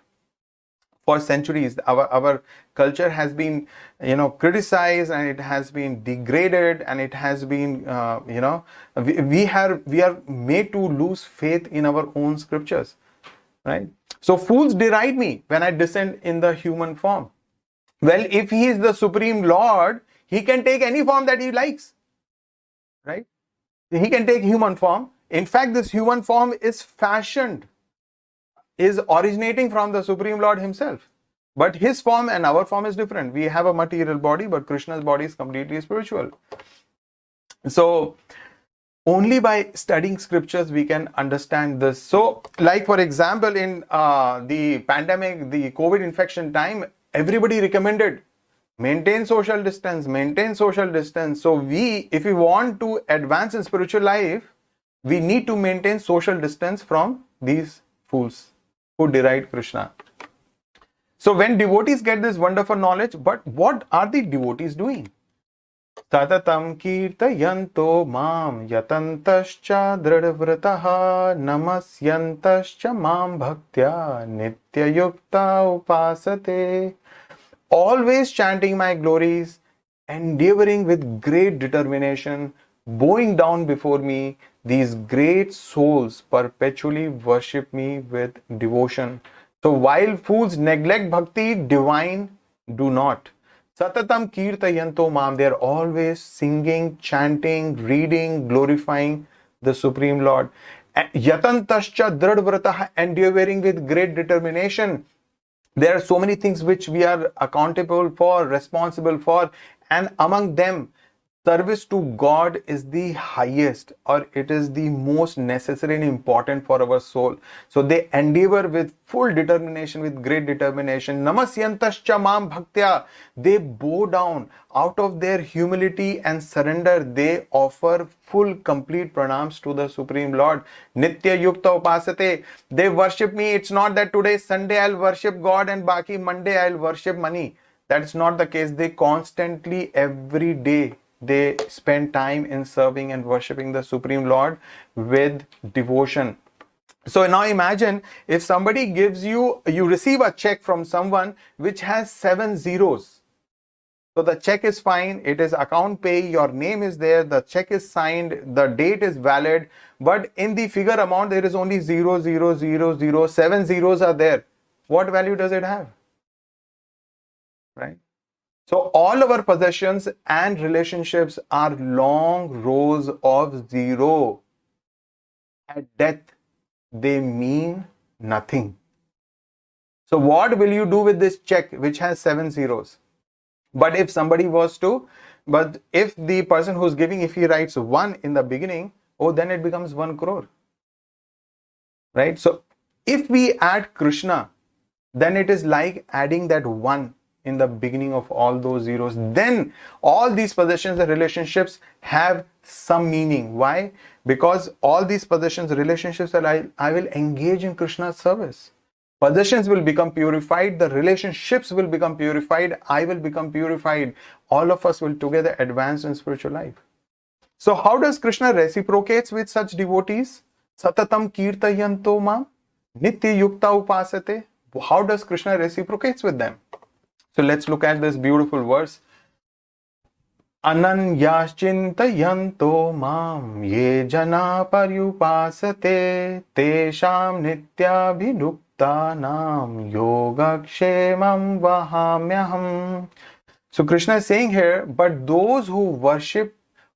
for centuries. Our culture has been, criticized, and it has been degraded, and it has been, we are made to lose faith in our own scriptures, right? So fools deride me when I descend in the human form. Well, if he is the Supreme Lord, he can take any form that he likes, right? He can take human form. In fact, this human form is originating from the Supreme Lord himself. But his form and our form is different. We have a material body, but Krishna's body is completely spiritual. So only by studying scriptures we can understand this. So like for example, in the pandemic, the COVID infection time, everybody recommended maintain social distance. So if we want to advance in spiritual life, we need to maintain social distance from these fools who deride Krishna. So when devotees get this wonderful knowledge, but what are the devotees doing? Tatatam kirtayanto mam yatantascha dradvrataha namasyantascha mam bhaktya nityayukta upasate. Always chanting my glories, endeavoring with great determination, bowing down before me, these great souls perpetually worship me with devotion. So while fools neglect bhakti, divine do not. Satatam kirtayanto mam. They are always singing, chanting, reading, glorifying the Supreme Lord. Yatantascha dradvrataha, enduring with great determination. There are so many things which we are accountable for, responsible for, and among them, service to God is the highest, or it is the most necessary and important for our soul. So they endeavor with full determination, with great determination. Namasyantascha mam bhaktya. They bow down out of their humility and surrender. They offer full, complete pranams to the Supreme Lord. Nitya yukta upasate. They worship me. It's not that today Sunday I'll worship God and baki Monday I'll worship money. That's not the case. They constantly, every day, they spend time in serving and worshipping the Supreme Lord with devotion. So now imagine if somebody gives you receive a check from someone which has 7 zeros. So the check is fine, it is account pay, your name is there, the check is signed, the date is valid, but in the figure amount there is only 0, 0, 0, 0, 7 zeros are there. What value does it have? Right? So all our possessions and relationships are long rows of zero. At death, they mean nothing. So what will you do with this check which has 7 zeros? But if somebody was to, but if the person who's giving, if he writes 1 in the beginning, oh, then it becomes 1 crore. Right? So if we add Krishna, then it is like adding that 1 in the beginning of all those zeros. Then all these possessions and relationships have some meaning. Why? Because all these possessions, relationships, I will engage in Krishna's service. Possessions will become purified, the relationships will become purified, I will become purified. All of us will together advance in spiritual life. So how does Krishna reciprocates with such devotees? Satatam kirtayanto mam, nitya yukta upasate. How does Krishna reciprocates with them? So let's look at this beautiful verse. Ananyaschintayanto mam ye jana paryupasate tesham nityabhinuktanam yogakshemam vahamyaham. So Krishna is saying here, but those who worship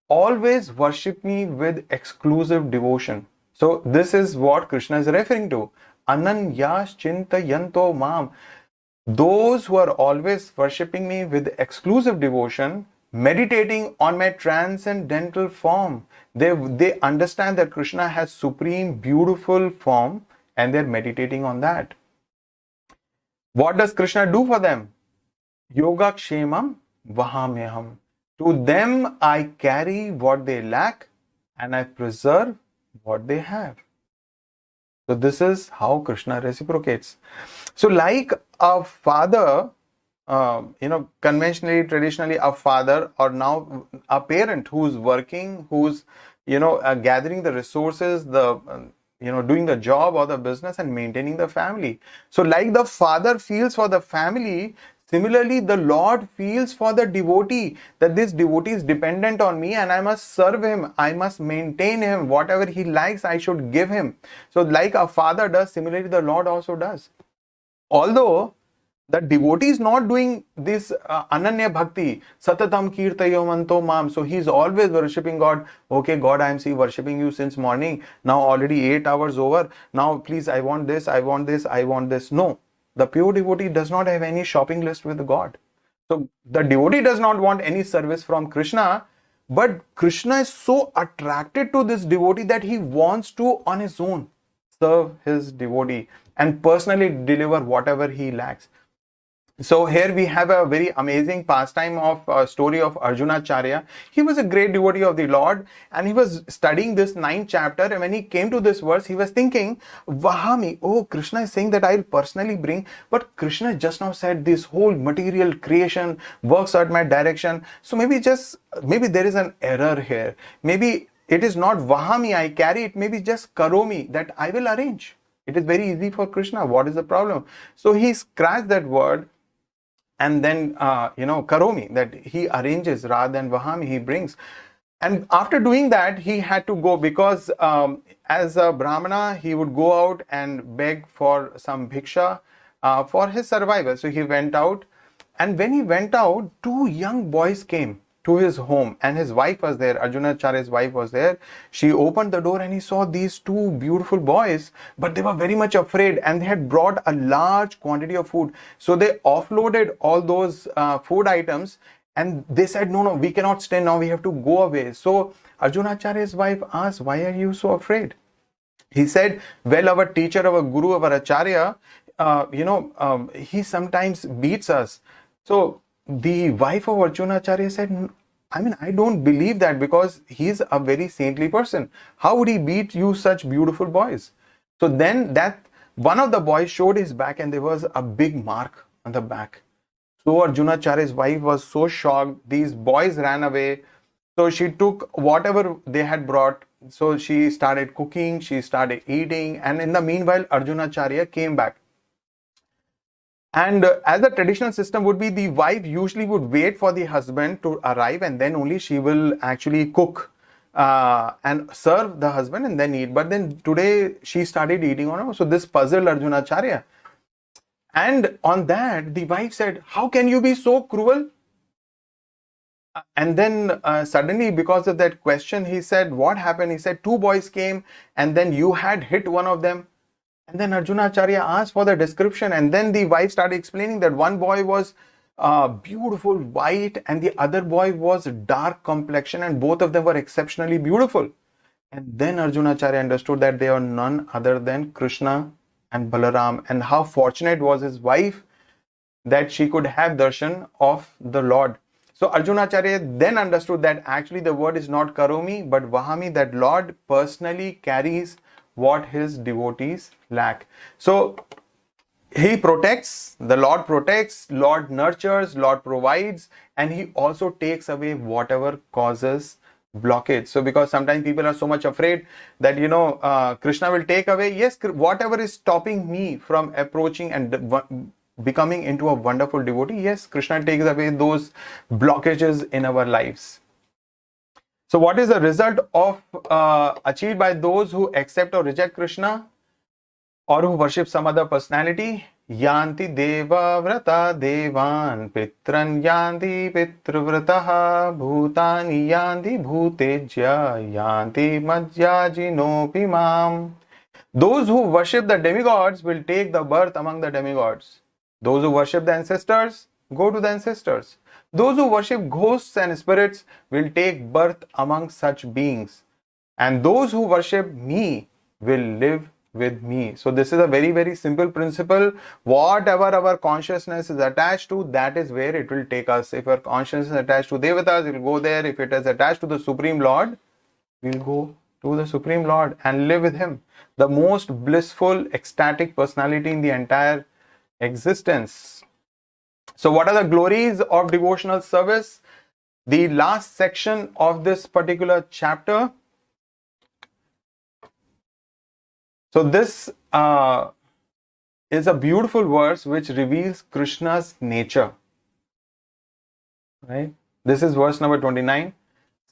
always worship me with exclusive devotion. So this is what Krishna is referring to. Ananyaschintayanto mam. Those who are always worshipping me with exclusive devotion, meditating on my transcendental form, they understand that Krishna has supreme beautiful form and they're meditating on that. What does Krishna do for them? Yoga kshemam vahamyaham. To them I carry what they lack and I preserve what they have. So this is how Krishna reciprocates. So like a father, conventionally, traditionally a father, or now a parent who's working, who's, gathering the resources, doing the job or the business and maintaining the family. So like the father feels for the family, similarly the Lord feels for the devotee, that this devotee is dependent on me and I must serve him, I must maintain him, whatever he likes I should give him. So like a father does, similarly the Lord also does. Although the devotee is not doing this ananya bhakti, satatam kirtayamanto mam, so he is always worshipping God. Okay, God, I am worshipping you since morning, now already 8 hours over, now please I want this, I want this, I want this. No, the pure devotee does not have any shopping list with God. So the devotee does not want any service from Krishna, but Krishna is so attracted to this devotee that he wants to on his own serve his devotee and personally deliver whatever he lacks. So here we have a very amazing pastime of story of Arjunacharya. He was a great devotee of the Lord and he was studying this 9th chapter, and when he came to this verse, he was thinking, Vahami, oh, Krishna is saying that I'll personally bring, but Krishna just now said this whole material creation works at my direction. So maybe there is an error here. Maybe it is not Vahami I carry, it maybe just Karomi, that I will arrange. It is very easy for Krishna. What is the problem? So he scratched that word and then, Karomi, that he arranges rather than Vahami, he brings. And after doing that, he had to go because as a Brahmana, he would go out and beg for some bhiksha for his survival. So he went out And when he went out, two young boys came to his home, and his wife was there. Arjunacharya's wife was there. She opened the door and he saw these two beautiful boys, but they were very much afraid, and they had brought a large quantity of food. So they offloaded all those food items, and they said, no, we cannot stay now, we have to go away. So Arjunacharya's wife asked, why are you so afraid? He said, well, our teacher, our guru, our acharya, he sometimes beats us. So the wife of Arjunacharya said, I don't believe that, because he's a very saintly person. How would he beat you such beautiful boys? So then that one of the boys showed his back, and there was a big mark on the back. So Arjunacharya's wife was so shocked. These boys ran away. So she took whatever they had brought. So she started cooking, she started eating, and in the meanwhile, Arjunacharya came back. And as the traditional system would be, the wife usually would wait for the husband to arrive, and then only she will actually cook and serve the husband and then eat. But then today she started eating on her. So this puzzled Arjunacharya. And on that, the wife said, how can you be so cruel? And then suddenly, because of that question, he said, what happened? He said, two boys came, and then you had hit one of them. And then Arjunacharya asked for the description, and then the wife started explaining that one boy was beautiful white, and the other boy was dark complexion, and both of them were exceptionally beautiful. And then Arjunacharya understood that they are none other than Krishna and Balaram, and how fortunate was his wife that she could have darshan of the Lord. So Arjunacharya then understood that actually the word is not karomi but vahami, that Lord personally carries what his devotees lack. So he protects, the Lord protects, Lord nurtures, Lord provides, and he also takes away whatever causes blockage. So because sometimes people are so much afraid that Krishna will take away, yes, whatever is stopping me from approaching and becoming into a wonderful devotee, yes, Krishna takes away those blockages in our lives. So what is the result of achieved by those who accept or reject Krishna or who worship some other personality? Yanti deva vrata devan pitran yanti pitravrataha bhutani yanti bhutejya yanti madhyajinopi mam. Those who worship the demigods will take the birth among the demigods. Those who worship the ancestors go to the ancestors. Those who worship ghosts and spirits will take birth among such beings. And those who worship me will live with me. So this is a very, very simple principle. Whatever our consciousness is attached to, that is where it will take us. If our consciousness is attached to Devatas, it will go there. If it is attached to the Supreme Lord, we will go to the Supreme Lord and live with him. The most blissful, ecstatic personality in the entire existence. So what are the glories of devotional service? The last section of this particular chapter. So this is a beautiful verse which reveals Krishna's nature. Right? This is verse number 29.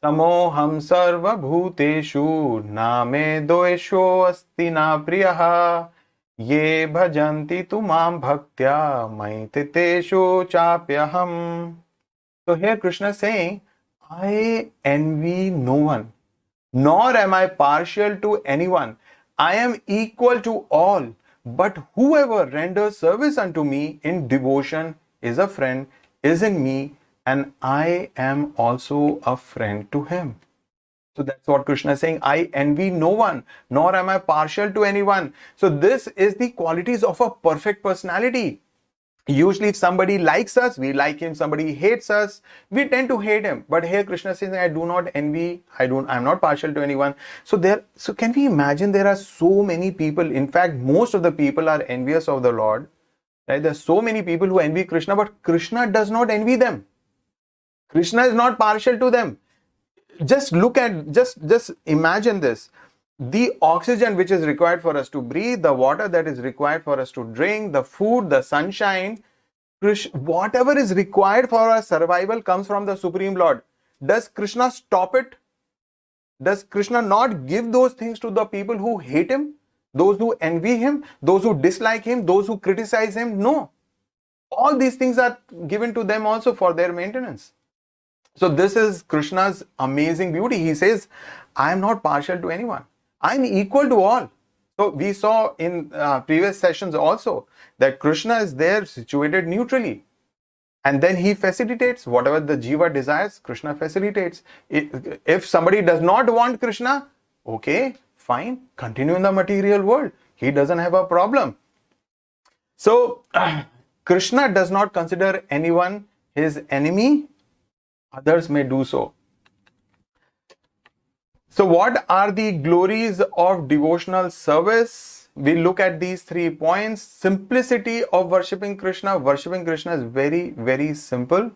Samoham sarva bhuteshu name doesho asti na priyaha ye bhajanti tumam bhaktya maititeshu chapyaham. So here Krishna is saying, I envy no one, nor am I partial to anyone. I am equal to all, but whoever renders service unto me in devotion is a friend, is in me, and I am also a friend to him. So that's what Krishna is saying. I envy no one, nor am I partial to anyone. So this is the qualities of a perfect personality. Usually if somebody likes us, we like him. Somebody hates us, we tend to hate him. But here Krishna says, I do not envy, I'm not partial to anyone. So can we imagine there are so many people, in fact, most of the people are envious of the Lord. Right? There are so many people who envy Krishna, but Krishna does not envy them. Krishna is not partial to them. Just look at, just imagine this. The oxygen which is required for us to breathe, the water that is required for us to drink, the food, the sunshine, whatever is required for our survival comes from the Supreme Lord. Does Krishna stop it? Does Krishna not give those things to the people who hate him, those who envy him, those who dislike him, those who criticize him? No. All these things are given to them also for their maintenance. So this is Krishna's amazing beauty. He says, I am not partial to anyone. I am equal to all. So we saw in previous sessions also that Krishna is there situated neutrally. And then he facilitates whatever the jiva desires, Krishna facilitates. If somebody does not want Krishna, okay, fine, continue in the material world. He doesn't have a problem. So Krishna does not consider anyone his enemy. Others may do so. So what are the glories of devotional service? We look at these 3 points. Simplicity of worshipping Krishna. Worshipping Krishna is very, very simple.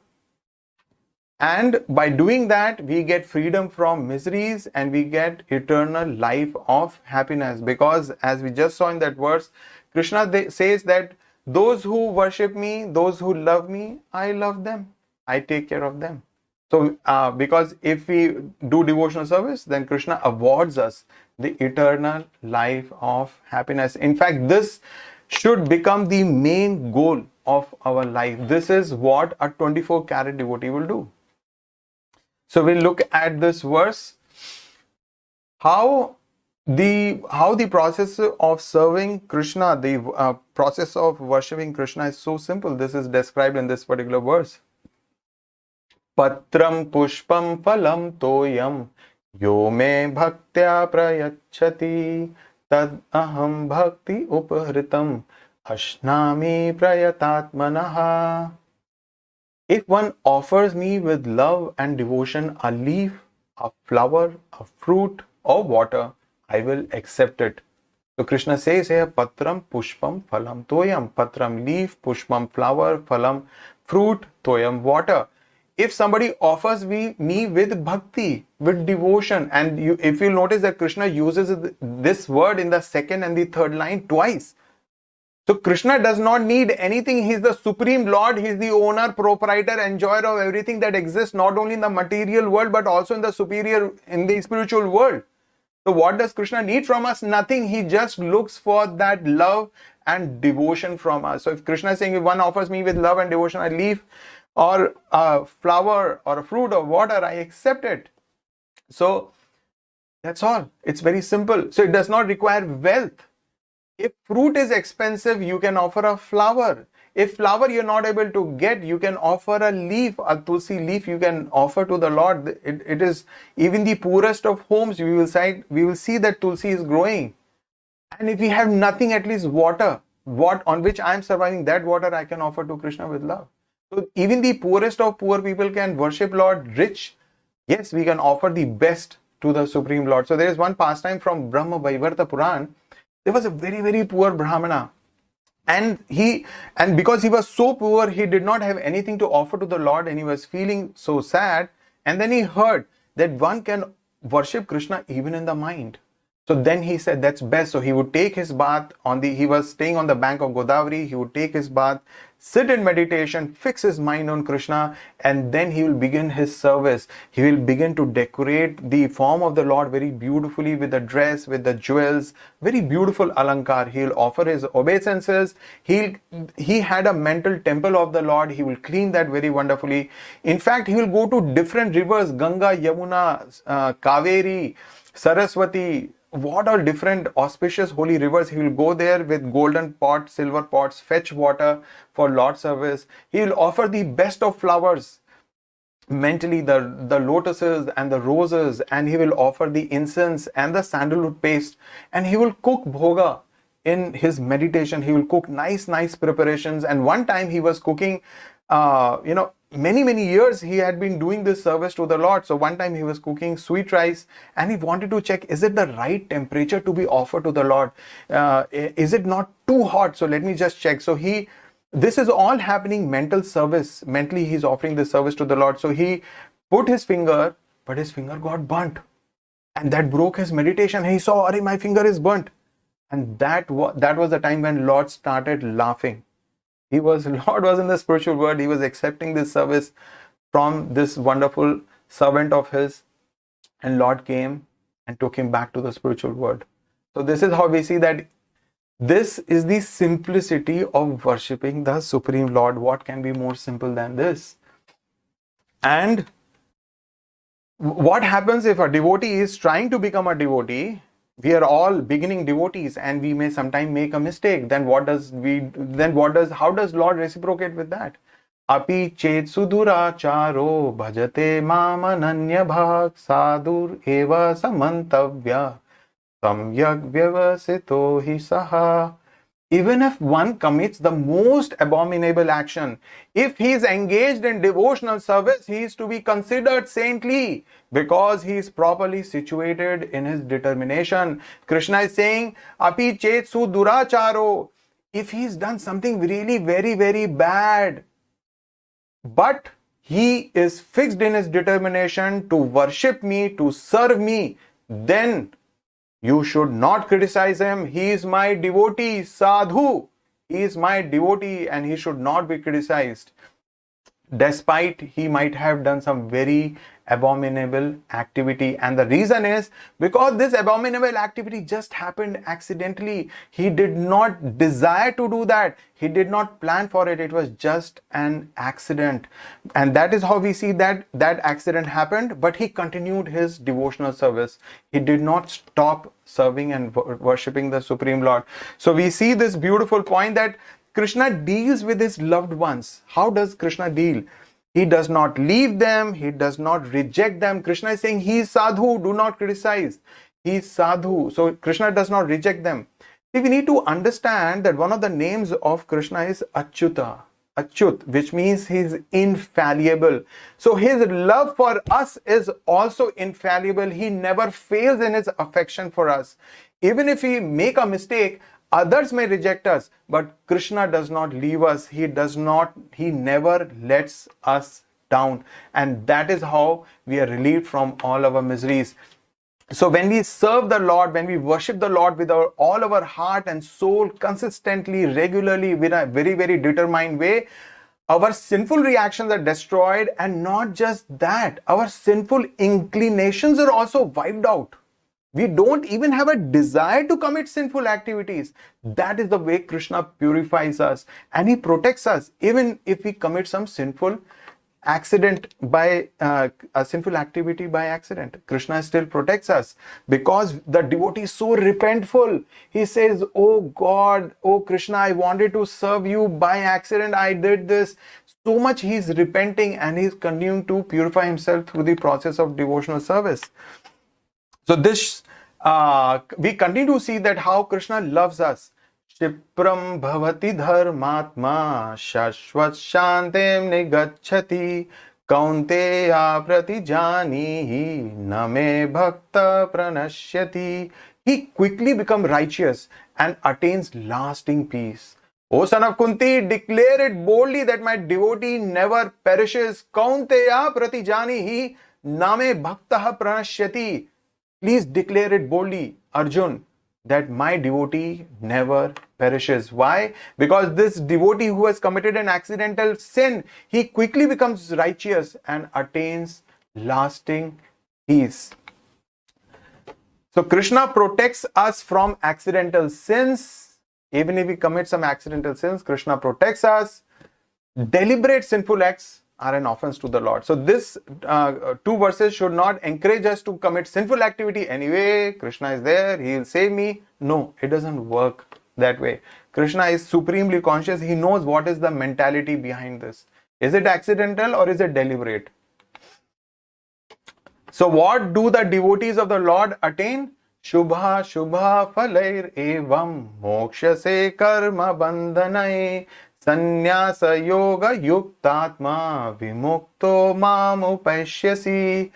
And by doing that, we get freedom from miseries and we get eternal life of happiness. Because as we just saw in that verse, Krishna says that those who worship me, those who love me, I love them. I take care of them. So, because if we do devotional service, then Krishna awards us the eternal life of happiness. In fact, this should become the main goal of our life. This is what a 24-carat devotee will do. So, we'll look at this verse. How the process of serving Krishna, the process of worshipping Krishna is so simple. This is described in this particular verse. Patram pushpam phalam toyam yo me bhaktya prayachati tad aham bhakti upahritam ashnami prayatatmanaha. If one offers me with love and devotion a leaf, a flower, a fruit or water, I will accept it. So Krishna says here, Patram pushpam phalam toyam. Patram leaf, pushpam flower, phalam fruit, toyam water. If somebody offers me with bhakti, with devotion, and if you notice that Krishna uses this word in the second and the third line twice. So Krishna does not need anything. He's the supreme Lord. He's the owner, proprietor, enjoyer of everything that exists, not only in the material world, but also in the spiritual world. So what does Krishna need from us? Nothing. He just looks for that love and devotion from us. So if Krishna is saying, if one offers me with love and devotion a leaf or a flower or a fruit or water, I accept it. So that's all. It's very simple. So it does not require wealth. If fruit is expensive, you can offer a flower. If flower you're not able to get, you can offer a leaf, a tulsi leaf you can offer to the Lord. It is even the poorest of homes, we will see that tulsi is growing. And if we have nothing, at least water, on which I am surviving, that water I can offer to Krishna with love. So even the poorest of poor people can worship Lord rich. Yes, we can offer the best to the Supreme Lord. So there is one pastime from Brahma Vaivarta Puran. There was a very, very poor Brahmana. And because he was so poor, he did not have anything to offer to the Lord and he was feeling so sad. And then he heard that one can worship Krishna even in the mind. So then he said that's best. So he would take his bath he was staying on the bank of Godavari. He would take his bath, sit in meditation, fix his mind on Krishna, and then he will begin his service. He will begin to decorate the form of the Lord very beautifully with the dress, with the jewels, very beautiful alankar. He will offer his obeisances. He had a mental temple of the Lord. He will clean that very wonderfully. In fact, he will go to different rivers, Ganga, Yamuna, Kaveri, Saraswati, what are different auspicious holy rivers. He will go there with golden pots, silver pots, fetch water for Lord service. He will offer the best of flowers, mentally the lotuses and the roses, and he will offer the incense and the sandalwood paste, and he will cook bhoga in his meditation. He will cook nice preparations. And one time he was cooking, many years he had been doing this service to the Lord. So one time he was cooking sweet rice and he wanted to check, is it the right temperature to be offered to the Lord? Is it not too hot? So let me just check. So this is all happening mental service. Mentally he's offering this service to the Lord. So he put his finger, but his finger got burnt. And that broke his meditation. He saw, my finger is burnt. And that was the time when Lord started laughing. Lord was in the spiritual world. He was accepting this service from this wonderful servant of his, and Lord came and took him back to the spiritual world. So this is how we see that This is the simplicity of worshipping the Supreme Lord. What can be more simple than this? And what happens if a devotee is trying to become a devotee? We are all beginning devotees and we may sometime make a mistake. Then how does Lord reciprocate with that? Api chet suduracharo bhajate mamananya bhag sadur eva samantavya samyak vyavasito hi saha. Even if one commits the most abominable action, if he is engaged in devotional service, he is to be considered saintly because he is properly situated in his determination. Krishna is saying, Api chet su duracharo. If he has done something really very, very bad, but he is fixed in his determination to worship me, to serve me, then you should not criticize him. He is my devotee, sadhu. He is my devotee and he should not be criticized, despite he might have done some very abominable activity. And the reason is because this abominable activity just happened accidentally. He did not desire to do that. He did not plan for it. It was just an accident. And that is how we see that accident happened, but he continued his devotional service. He did not stop serving and worshipping the Supreme Lord. So we see this beautiful point that Krishna deals with his loved ones. How does Krishna deal? He does not leave them. He does not reject them. Krishna is saying he is sadhu. Do not criticize. He is sadhu. So Krishna does not reject them. See, we need to understand that one of the names of Krishna is Achyuta. Achyut, which means he is infallible. So his love for us is also infallible. He never fails in his affection for us. Even if we make a mistake, others may reject us, but Krishna does not leave us. He never lets us down. And that is how we are relieved from all our miseries. So when we serve the Lord, when we worship the Lord with all our heart and soul, consistently, regularly, with a very, very determined way, our sinful reactions are destroyed. And not just that, our sinful inclinations are also wiped out. We don't even have a desire to commit sinful activities. That is the way Krishna purifies us and he protects us. Even if we commit some sinful accident by a sinful activity by accident, Krishna still protects us because the devotee is so repentful. He says, oh God, oh Krishna, I wanted to serve you by accident. I did this. So much he is repenting and he is continuing to purify himself through the process of devotional service. So this, we continue to see that how Krishna loves us. Shipram bhavati dharmatma shashvat shantem nigacchati kaunteya pratijanihi name bhakta pranashyati. He quickly becomes righteous and attains lasting peace. O son of Kunti, declare it boldly that my devotee never perishes. Kaunteya pratijanihi name bhakta pranashyati. Please declare it boldly, Arjun, that my devotee never perishes. Why? Because this devotee who has committed an accidental sin, he quickly becomes righteous and attains lasting peace. So Krishna protects us from accidental sins. Even if we commit some accidental sins, Krishna protects us. Deliberate sinful acts are an offense to the Lord. So this two verses should not encourage us to commit sinful activity. Anyway, Krishna is there, he will save me. No, it doesn't work that way. Krishna is supremely conscious. He knows what is the mentality behind this. Is it accidental or is it deliberate? So what do the devotees of the Lord attain? Shubha Shubha Phalair Evam Moksha Se Karma Bandhanai Sannyasa Yoga Yuktatma Vimukto Mam Upashyasi.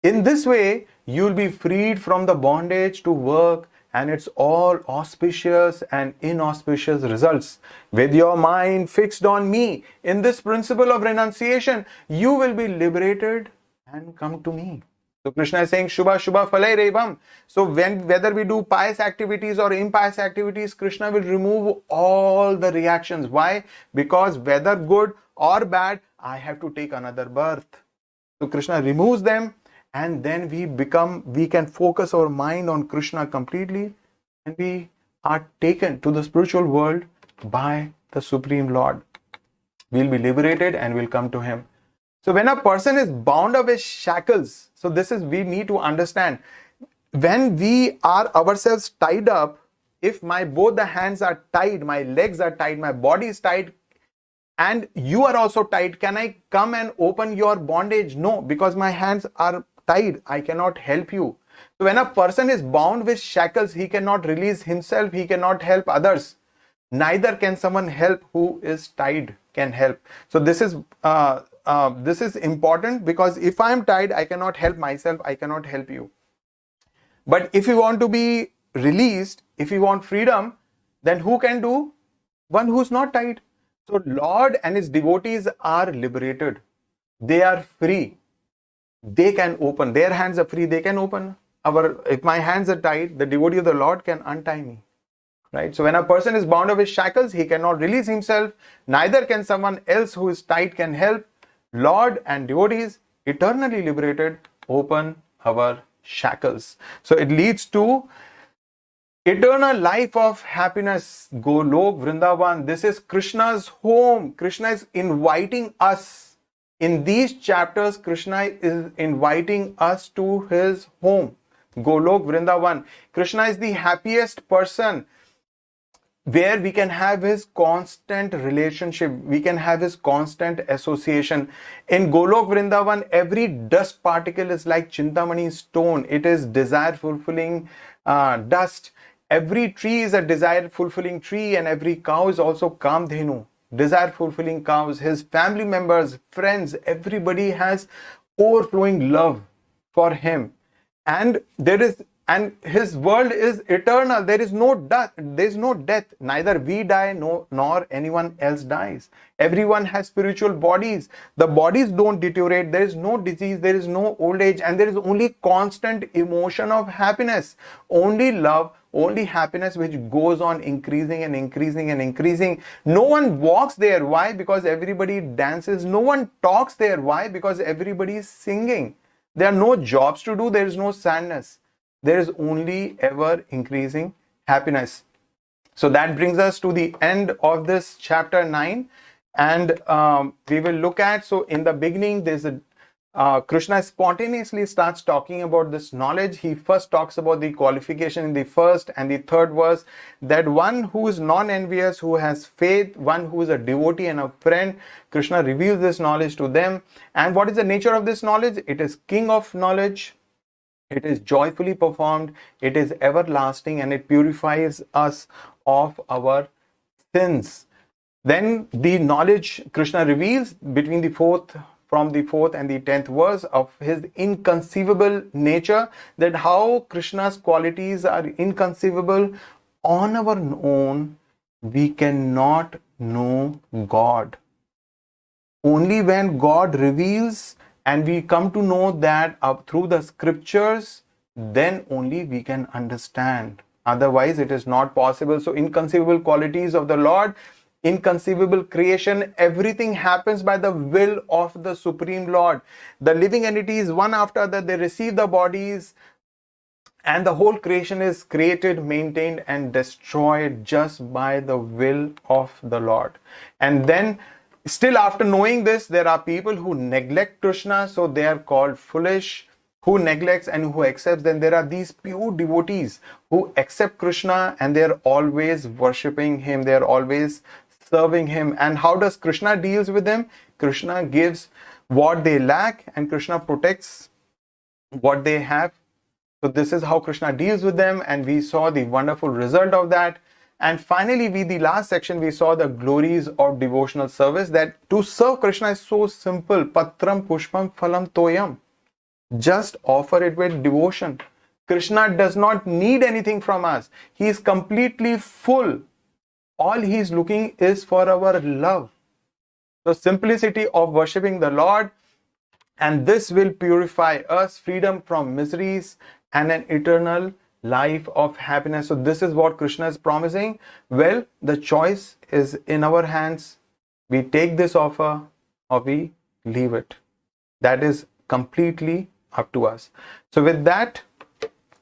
In this way, you will be freed from the bondage to work, and it's all auspicious and inauspicious results. With your mind fixed on me, in this principle of renunciation, you will be liberated and come to me. So Krishna is saying, Shubha Shubha Phalai Revam. So whether we do pious activities or impious activities, Krishna will remove all the reactions. Why? Because whether good or bad, I have to take another birth. So Krishna removes them, and then we can focus our mind on Krishna completely, and we are taken to the spiritual world by the Supreme Lord. We'll be liberated and we'll come to Him. So when a person is bound up with shackles, so this is, we need to understand, when we are ourselves tied up, if my both the hands are tied, my legs are tied, my body is tied, and you are also tied, can I come and open your bondage? No, because my hands are tied. I cannot help you. So when a person is bound with shackles, he cannot release himself, he cannot help others. Neither can someone help who is tied can help. So this is important, because if I am tied, I cannot help myself, I cannot help you. But if you want to be released, if you want freedom, then who can do? One who's not tied. So Lord and His devotees are liberated. They are free. They can open. Their hands are free. They can open. If my hands are tied, the devotee of the Lord can untie me. Right? So when a person is bound up with shackles, he cannot release himself. Neither can someone else who is tied can help. Lord and devotees, eternally liberated, open our shackles. So it leads to eternal life of happiness. Golok Vrindavan. This is Krishna's home. Krishna is inviting us. In these chapters, Krishna is inviting us to His home. Golok Vrindavan. Krishna is the happiest person, where we can have His constant relationship, we can have His constant association. In Golok Vrindavan, every dust particle is like Chintamani stone. It is desire fulfilling dust. Every tree is a desire fulfilling tree, and every cow is also Kamdhenu, desire fulfilling cows. His family members, friends, everybody has overflowing love for Him. And His world is eternal. There is no death. There is no death. Neither we die, nor anyone else dies. Everyone has spiritual bodies. The bodies don't deteriorate. There is no disease. There is no old age, and there is only constant emotion of happiness. Only love, only happiness, which goes on increasing and increasing and increasing. No one walks there. Why? Because everybody dances. No one talks there. Why? Because everybody is singing. There are no jobs to do. There is no sadness. There is only ever increasing happiness. So that brings us to the end of this chapter 9, and we will look at, so in the beginning there's Krishna spontaneously starts talking about this knowledge. He first talks about the qualification in the first and the third verse, that one who is non-envious, who has faith, one who is a devotee and a friend, Krishna reveals this knowledge to them. And what is the nature of this knowledge? It is king of knowledge. It is joyfully performed, it is everlasting, and it purifies us of our sins. Then the knowledge Krishna reveals between from the 4th and the 10th verse of His inconceivable nature, that how Krishna's qualities are inconceivable. On our own, we cannot know God. Only when God reveals and we come to know that through the scriptures, then only we can understand. Otherwise, it is not possible. So, inconceivable qualities of the Lord, inconceivable creation, everything happens by the will of the Supreme Lord. The living entities, one after the other, they receive the bodies, and the whole creation is created, maintained, and destroyed just by the will of the Lord. And then, still after knowing this, there are people who neglect Krishna, so they are called foolish. Who neglects and who accepts. Then there are these pure devotees who accept Krishna, and they are always worshipping Him, they are always serving Him. And how does Krishna deals with them? Krishna gives what they lack, and Krishna protects what they have. So this is how Krishna deals with them, and we saw the wonderful result of that. And finally, the last section, we saw the glories of devotional service, that to serve Krishna is so simple. Patram pushpam phalam toyam. Just offer it with devotion. Krishna does not need anything from us. He is completely full. All He is looking is for our love. The simplicity of worshipping the Lord, and this will purify us, freedom from miseries, and an eternal life of happiness. So this is what Krishna is promising. Well, the choice is in our hands. We take this offer or we leave it. That is completely up to us. So with that,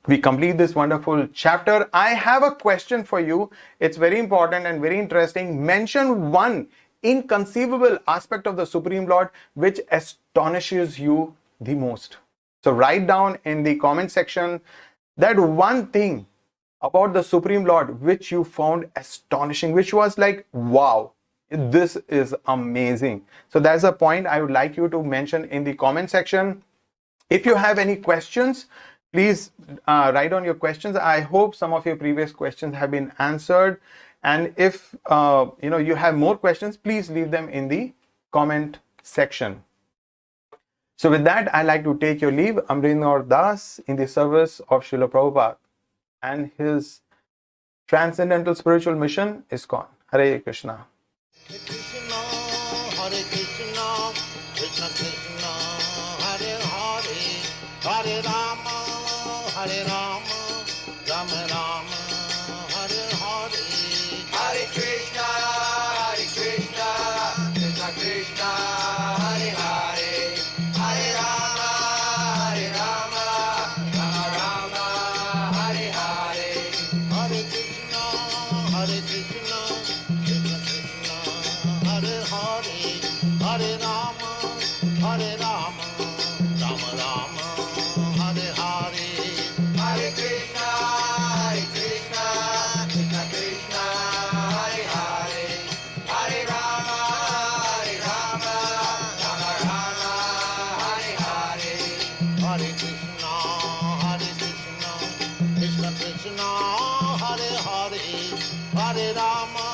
we complete this wonderful chapter. I have a question for you. It's very important and very interesting. Mention one inconceivable aspect of the Supreme Lord which astonishes you the most. So write down in the comment section that one thing about the Supreme Lord which you found astonishing, which was like, wow, this is amazing. So that's a point I would like you to mention in the comment section. If you have any questions, please write down your questions. I hope some of your previous questions have been answered. And if you have more questions, please leave them in the comment section. So with that, I'd like to take your leave. Amrinder Das in the service of Srila Prabhupada and his transcendental spiritual mission is gone. Hare Krishna. Hare Krishna, Hare Krishna, Krishna Krishna, Hare Hare, Hare Rama, Hare Rama, Rama Rama, Hare Hare. Hare Krishna, Hare Krishna, Krishna Krishna, Hare Hare, Hare Rama, Hare Rama, Rama Rama, Hare Hare. Hare Krishna, Hare Krishna, Krishna Krishna, Hare Hare, Hare Rama, Hare Rama, Rama Rama, Hare Hare. Hare Krishna, Hare Krishna, Krishna Krishna, Hare Hare, Hare Rama, Hare Rama, Rama Rama, Hare Hare. Hare Krishna, Hare Krishna, Krishna Krishna, Hare Hare, Hare Rama,